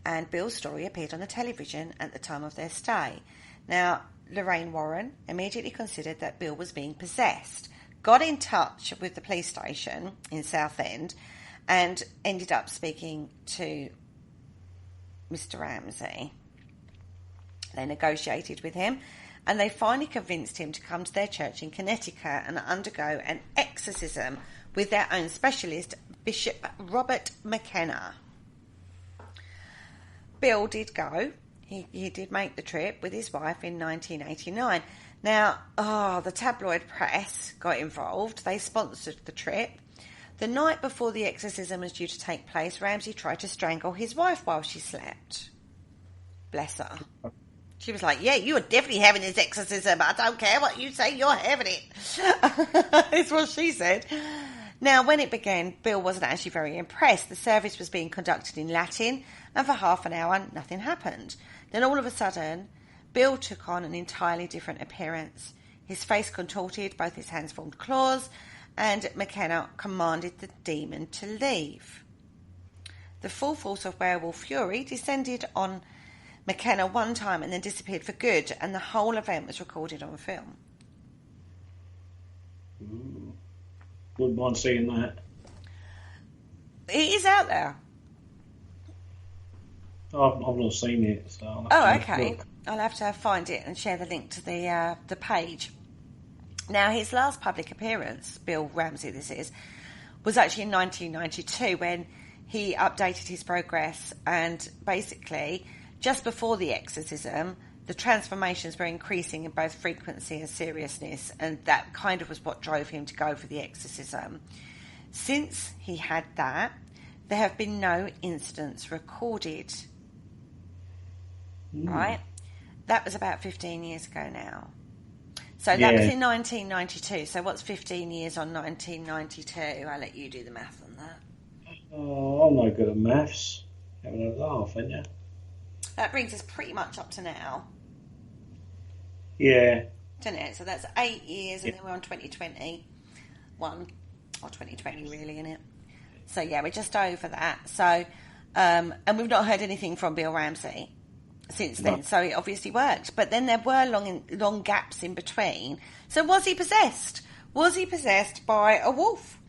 and Bill's story appeared on the television at the time of their stay. Now, Lorraine Warren immediately considered that Bill was being possessed, got in touch with the police station in Southend, and ended up speaking to Mr. Ramsey. They negotiated with him, and they finally convinced him to come to their church in Connecticut and undergo an exorcism with their own specialist, Bishop Robert McKenna. Bill did go. He did make the trip with his wife in 1989. Now, the tabloid press got involved. They sponsored the trip. The night before the exorcism was due to take place, Ramsey tried to strangle his wife while she slept. Bless her. She was like, yeah, you are definitely having this exorcism. I don't care what you say, you're having it. That's what she said. Now, when it began, Bill wasn't actually very impressed. The service was being conducted in Latin, and for half an hour, nothing happened. Then all of a sudden, Bill took on an entirely different appearance. His face contorted, both his hands formed claws, and McKenna commanded the demon to leave. The full force of werewolf fury descended on McKenna one time and then disappeared for good, and the whole event was recorded on film. Wouldn't mind seeing that. It is out there. I've not seen it. So okay. Look. I'll have to find it and share the link to the page. Now, his last public appearance, Bill Ramsey this is, was actually in 1992 when he updated his progress, and basically, just before the exorcism, the transformations were increasing in both frequency and seriousness, and that kind of was what drove him to go for the exorcism. Since he had that, there have been no incidents recorded. Right? That was about 15 years ago now. So that was in 1992. So what's 15 years on 1992? I'll let you do the math on that. Oh, I'm no good at maths. Having a laugh, ain't you? That brings us pretty much up to now, Yeah. doesn't it? So that's 8 years, and Yeah. then we're on 2021, or 2020 really, innit? So yeah, we're just over that. So, and we've not heard anything from Bill Ramsey since then. No. So it obviously worked. But then there were long gaps in between. So was he possessed? Was he possessed by a wolf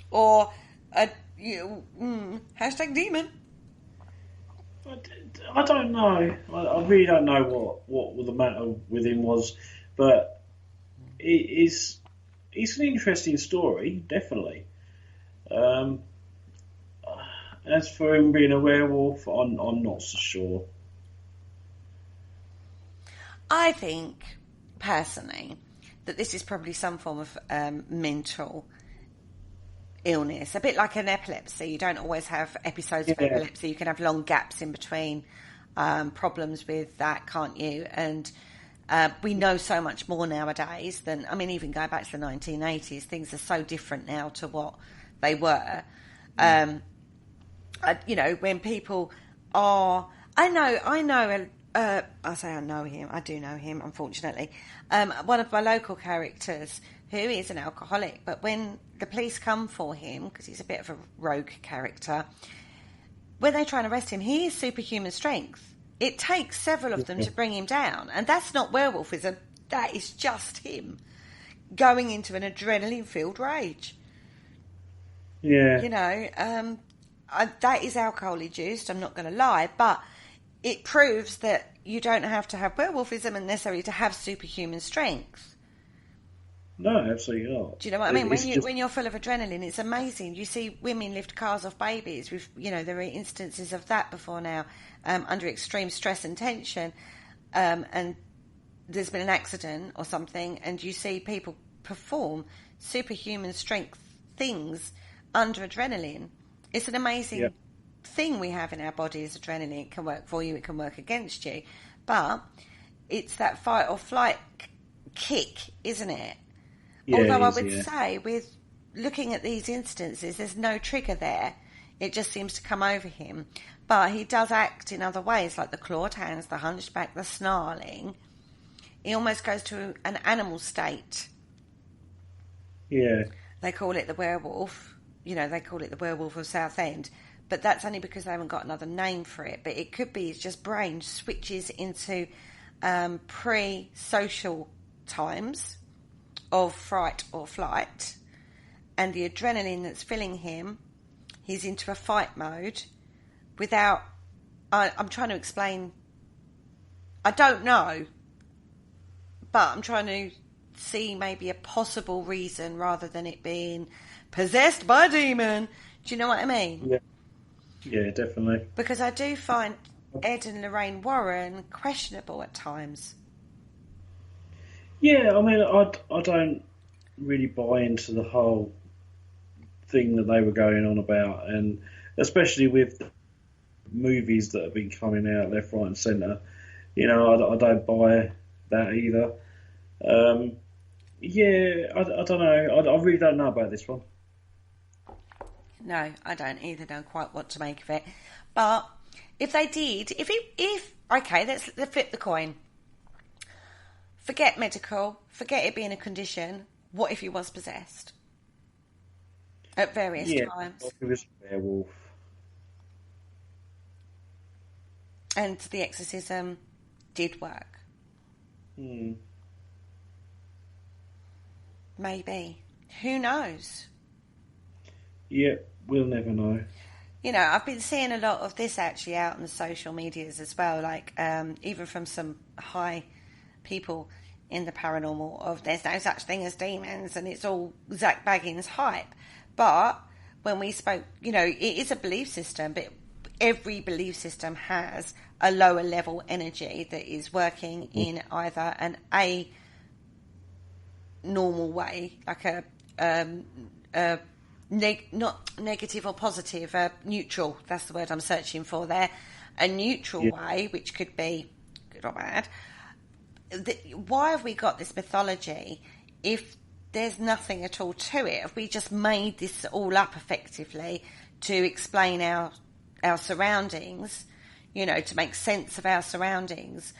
or a hashtag demon? I don't know. I really don't know what the matter with him was, but it's an interesting story, definitely. Um, as for him being a werewolf, I'm not so sure. I think, personally, that this is probably some form of mental illness. A bit like an epilepsy. You don't always have episodes of epilepsy. You can have long gaps in between problems with that, can't you? And we know so much more nowadays than, I mean, even going back to the 1980s, things are so different now to what they were. You know, when people are... I know him. I do know him, unfortunately. One of my local characters who is an alcoholic, but when the police come for him, because he's a bit of a rogue character, when they try and arrest him, he is superhuman strength. It takes several of them to bring him down, and that's not werewolfism. That is just him going into an adrenaline-filled rage. Yeah. You know, that is alcohol-induced, I'm not going to lie, but it proves that you don't have to have werewolfism and necessarily to have superhuman strength. No, absolutely not. Do you know what I mean? When you're full of adrenaline, it's amazing. You see women lift cars off babies. There are instances of that before now, under extreme stress and tension, and there's been an accident or something, and you see people perform superhuman strength things under adrenaline. It's an amazing thing we have in our bodies. Adrenaline, it can work for you, it can work against you, but it's that fight or flight kick, isn't it? Yeah, Although I would say, with looking at these instances, there's no trigger there. It just seems to come over him. But he does act in other ways, like the clawed hands, the hunchback, the snarling. He almost goes to an animal state. Yeah. They call it the werewolf. You know, they call it the werewolf of Southend. But that's only because they haven't got another name for it. But it could be it's just brain switches into pre-social times of fright or flight, and the adrenaline that's filling him, he's into a fight mode without... I'm trying to explain... I don't know, but I'm trying to see maybe a possible reason rather than it being possessed by a demon. Do you know what I mean? Yeah, definitely. Because I do find Ed and Lorraine Warren questionable at times. Yeah, I mean, I don't really buy into the whole thing that they were going on about, and especially with the movies that have been coming out left, right, and centre. You know, I don't buy that either. I don't know. I really don't know about this one. No, I don't either. Don't quite what to make of it. But if they did, okay, let's flip the coin. Forget medical, forget it being a condition. What if he was possessed? At various times. Yeah, he was a werewolf. And the exorcism did work. Maybe. Who knows? Yeah, we'll never know. You know, I've been seeing a lot of this actually out on the social medias as well, like even from some high people in the paranormal of there's no such thing as demons and it's all Zach Baggins hype. But when we spoke, you know, it is a belief system, but every belief system has a lower level energy that is working in either a normal way, like not negative or positive, neutral, that's the word I'm searching for there, a neutral way, which could be good or bad. Why have we got this mythology if there's nothing at all to it? Have we just made this all up effectively to explain our surroundings, you know, to make sense of our surroundings,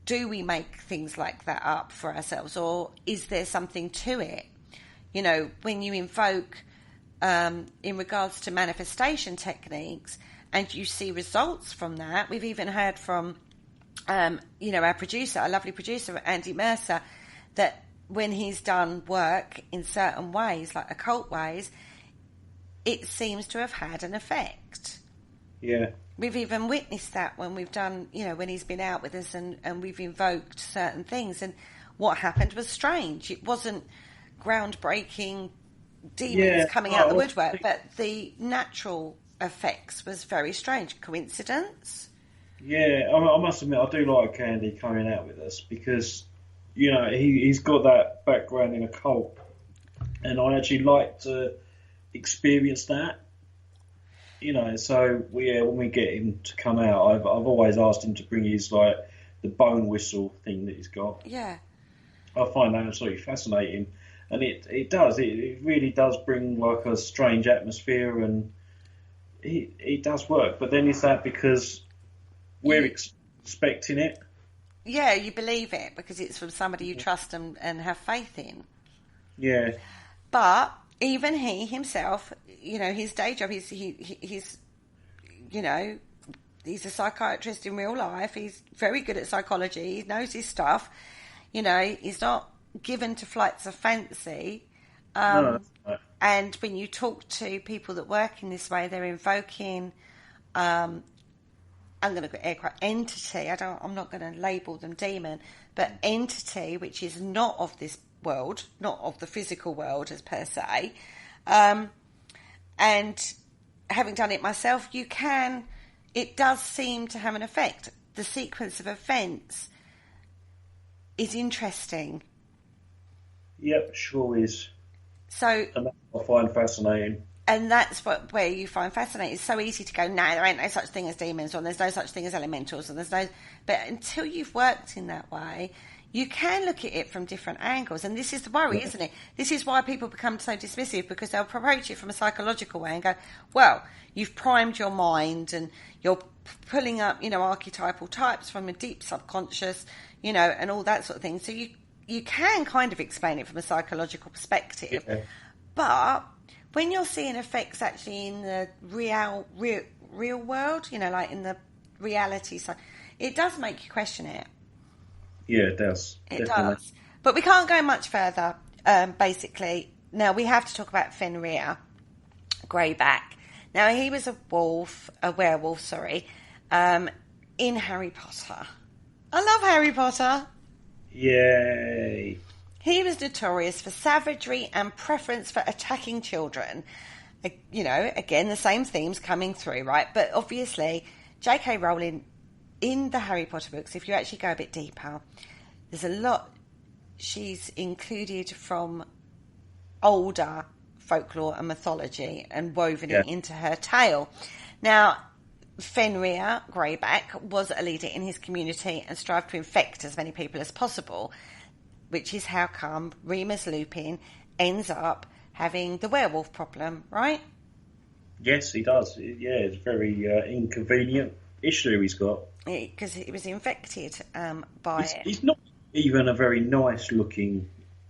do we make things like that up for ourselves, or is there something to it? You know, when you invoke in regards to manifestation techniques and you see results from that, we've even heard from, you know, our producer, our lovely producer, Andy Mercer, that when he's done work in certain ways, like occult ways, it seems to have had an effect. Yeah. We've even witnessed that when we've done, you know, when he's been out with us and we've invoked certain things. And what happened was strange. It wasn't groundbreaking demons coming out the woodwork, but the natural effects was very strange. Coincidence? Yeah, I must admit, I do like Andy coming out with us because, you know, he's got that background in occult. And I actually like to experience that. You know, so when we get him to come out, I've always asked him to bring his, like, the bone whistle thing that he's got. Yeah. I find that absolutely fascinating. And it really does bring, like, a strange atmosphere, and it does work. But then is that because we're expecting it? Yeah, you believe it because it's from somebody you trust and have faith in. Yeah. But even he himself, you know, his day job, he's you know, he's a psychiatrist in real life. He's very good at psychology. He knows his stuff. You know, he's not given to flights of fancy. No, that's right. And when you talk to people that work in this way, they're invoking, I'm going to put air quote, entity. I'm not going to label them demon, but entity, which is not of this world, not of the physical world as per se. And having done it myself, it does seem to have an effect. The sequence of events is interesting. Yep, sure is. So, and that's what I find fascinating. And that's where you find fascinating. It's so easy to go, no, there ain't no such thing as demons, or there's no such thing as elementals, or there's no... But until you've worked in that way, you can look at it from different angles. And this is the worry, isn't it? This is why people become so dismissive, because they'll approach it from a psychological way and go, well, you've primed your mind and you're pulling up, you know, archetypal types from a deep subconscious, you know, and all that sort of thing. So you can kind of explain it from a psychological perspective. Yeah. But when you're seeing effects actually in the real world, you know, like in the reality side, it does make you question it. Yeah, it does. It does. But we can't go much further, basically. Now, we have to talk about Fenrir Greyback. Now, he was a werewolf, in Harry Potter. I love Harry Potter. Yay. He was notorious for savagery and preference for attacking children. You know, again, the same themes coming through, right? But obviously, J.K. Rowling, in the Harry Potter books, if you actually go a bit deeper, there's a lot she's included from older folklore and mythology and woven it into her tale. Now, Fenrir Greyback was a leader in his community and strived to infect as many people as possible, which is how come Remus Lupin ends up having the werewolf problem, right? Yes, he does. Yeah, it's a very inconvenient issue he's got. Because he was infected by it. He's not even a very nice-looking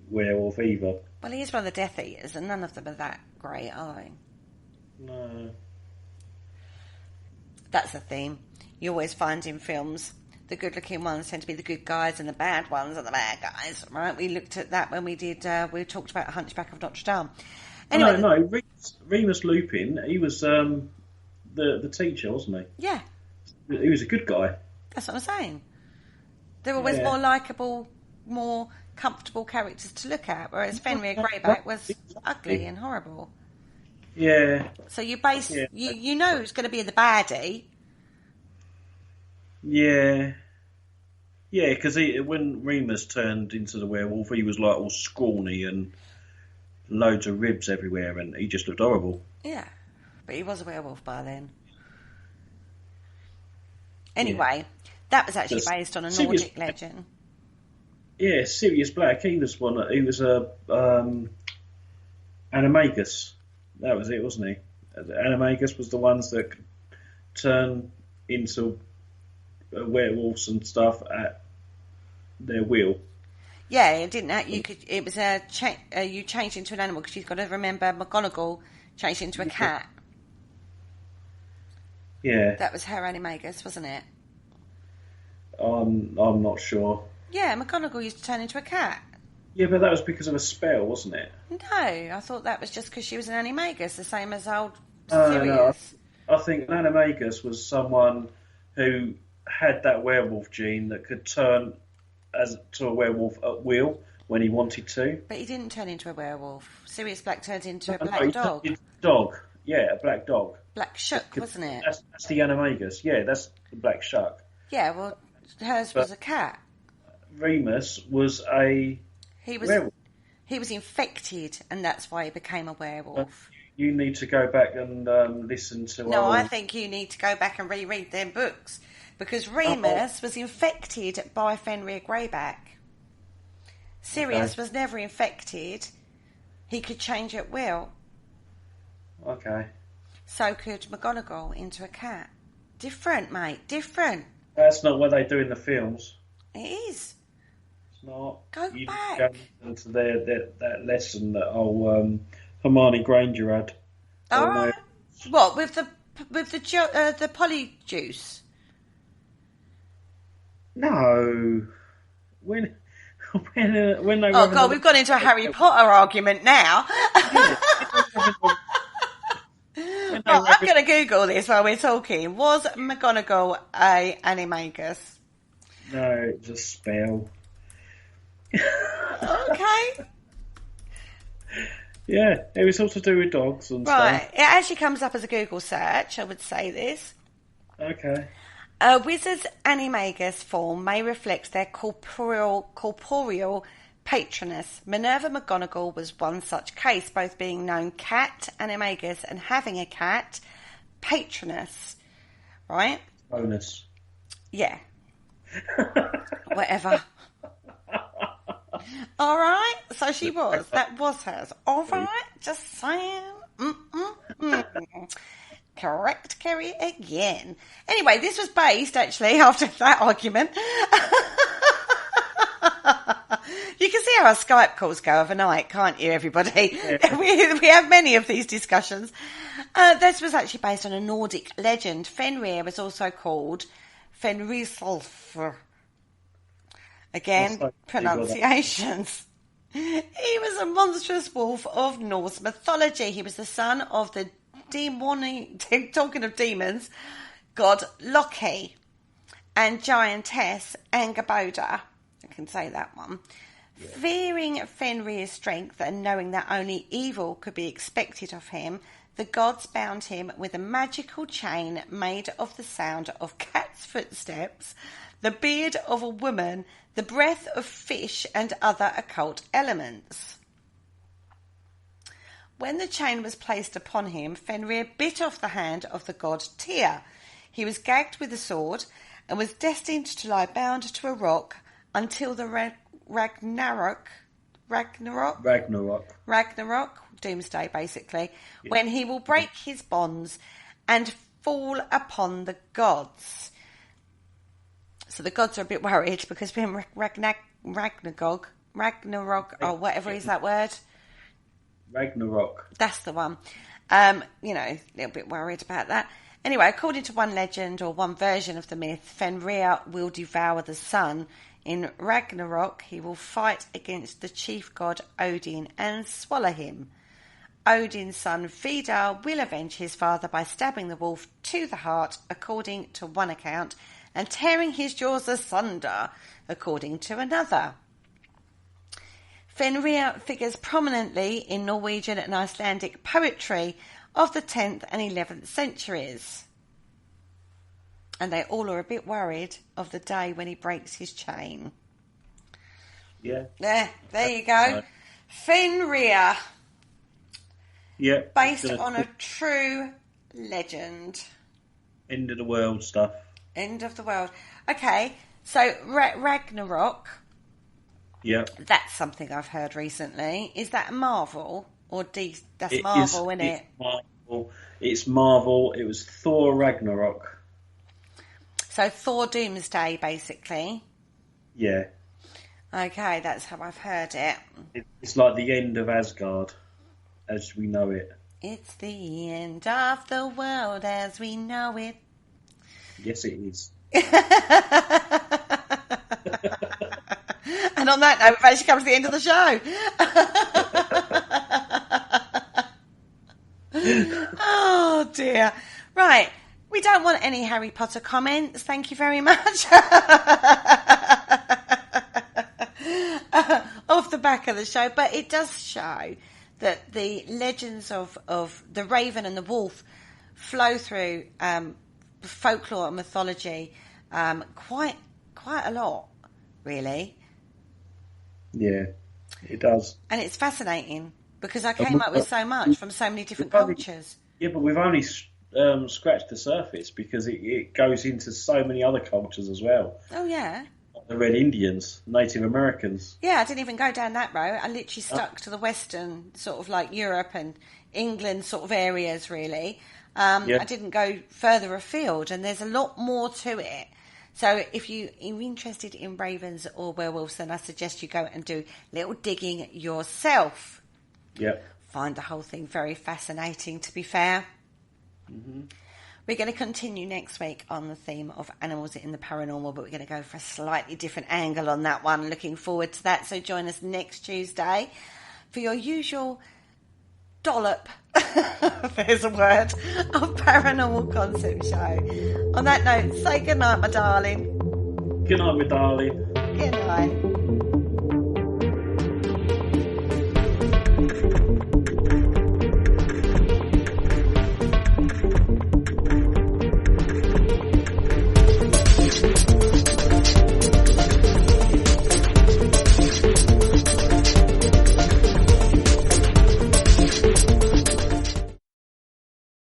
werewolf either. Well, he is one of the Death Eaters, and none of them are that great, are they? No. That's a theme. You always find in films the good-looking ones tend to be the good guys and the bad ones are the bad guys, right? We looked at that when we we talked about Hunchback of Notre Dame. Anyway, No, Remus Lupin, he was the teacher, wasn't he? Yeah. He was a good guy. That's what I'm saying. They're always more likeable, more comfortable characters to look at, whereas Fenrir Greyback was ugly and horrible. Yeah. So you you know who's going to be the baddie. Yeah. Yeah, because when Remus turned into the werewolf, he was like all scrawny and loads of ribs everywhere, and he just looked horrible. Yeah, but he was a werewolf by then. Anyway, that was actually based on a Nordic legend. Yeah, Sirius Black. He was a Animagus. That was it, wasn't he? The animagus was the ones that could turn into werewolves and stuff at their will. Yeah, it didn't. It was you changed into an animal because you've got to remember McGonagall changed into a cat. Yeah, that was her animagus, wasn't it? I'm not sure. Yeah, McGonagall used to turn into a cat. Yeah, but that was because of a spell, wasn't it? No, I thought that was just because she was an animagus, the same as old Sirius. No, I think an animagus was someone who had that werewolf gene that could turn to a werewolf at will when he wanted to. But he didn't turn into a werewolf. Sirius Black turned into a black dog. Dog. Yeah, a black dog. Black Shuck, wasn't it? That's the animagus. Yeah, that's the Black Shuck. Yeah, well, hers was a cat. Remus was a werewolf. He was infected, and that's why he became a werewolf. You need to go back and listen to... No, I think you need to go back and reread them books. Because Remus was infected by Fenrir Greyback. Sirius was never infected. He could change at will. Okay. So could McGonagall into a cat. Different, mate. Different. That's not what they do in the films. It is. It's not. Go back. Go into that lesson that Hermione Granger had. All right. What, with the polyjuice? No. When they Oh God, we've gone into a Harry Potter argument now. Well, I'm going to Google this while we're talking. Was McGonagall a animagus? No, it's a spell. Okay. Yeah, it was all to do with dogs and stuff. Right, it actually comes up as a Google search, I would say this. Okay. A wizard's animagus form may reflect their corporeal patroness. Minerva McGonagall was one such case, both being known cat animagus and having a cat patroness. Right? Bonus. Yeah. Whatever. All right. So she was. That was hers. All right. Just saying. Correct, Kerry, again. Anyway, this was based, actually, after that argument. You can see how our Skype calls go overnight, can't you, everybody? Yeah. We have many of these discussions. This was actually based on a Nordic legend. Fenrir was also called Fenrisulfur. Again, pronunciations. He was a monstrous wolf of Norse mythology. He was the son of the talking of demons, god Loki and giantess Angerboda. I can say that one. Yeah. Fearing Fenrir's strength and knowing that only evil could be expected of him, the gods bound him with a magical chain made of the sound of cats' footsteps, the beard of a woman, the breath of fish, and other occult elements. When the chain was placed upon him, Fenrir bit off the hand of the god Tyr. He was gagged with a sword and was destined to lie bound to a rock until the Ragnarok, doomsday basically, when he will break his bonds and fall upon the gods. So the gods are a bit worried because when Ragnarok, or whatever is that word? Ragnarok. That's the one. A little bit worried about that. Anyway, according to one legend or one version of the myth, Fenrir will devour the sun. In Ragnarok, he will fight against the chief god Odin and swallow him. Odin's son Vidar will avenge his father by stabbing the wolf to the heart, according to one account, and tearing his jaws asunder, according to another. Fenrir figures prominently in Norwegian and Icelandic poetry of the 10th and 11th centuries. And they all are a bit worried of the day when he breaks his chain. Yeah. There you go. Fenrir. Yeah. Based on a true legend. End of the world stuff. End of the world. Okay, so Ragnarok. Yeah. That's something I've heard recently. Is that Marvel or DC? That's Marvel, isn't it? Marvel. It's Marvel. It was Thor Ragnarok. So Thor Doomsday, basically. Yeah. Okay, that's how I've heard it. It's like the end of Asgard, as we know it. It's the end of the world as we know it. Yes, it is. And on that note, we've actually come to the end of the show. Oh, dear. Right. We don't want any Harry Potter comments. Thank you very much. Off the back of the show. But it does show that the legends of the raven and the wolf flow through folklore and mythology quite a lot, really. Yeah, it does. And it's fascinating because I came up with so much from so many different cultures. Yeah, but we've only scratched the surface because it goes into so many other cultures as well. Oh, yeah. Like the Red Indians, Native Americans. Yeah, I didn't even go down that road. I literally stuck to the Western, sort of like Europe and England sort of areas, really. I didn't go further afield, and there's a lot more to it. So if you're interested in ravens or werewolves, then I suggest you go and do a little digging yourself. Yep. Find the whole thing very fascinating, to be fair. Mm-hmm. We're going to continue next week on the theme of animals in the paranormal, but we're going to go for a slightly different angle on that one. Looking forward to that. So join us next Tuesday for your usual dollop, there's a word, of Paranormal Concept Show. On that note, say goodnight, my darling. Good night, my darling. Good night.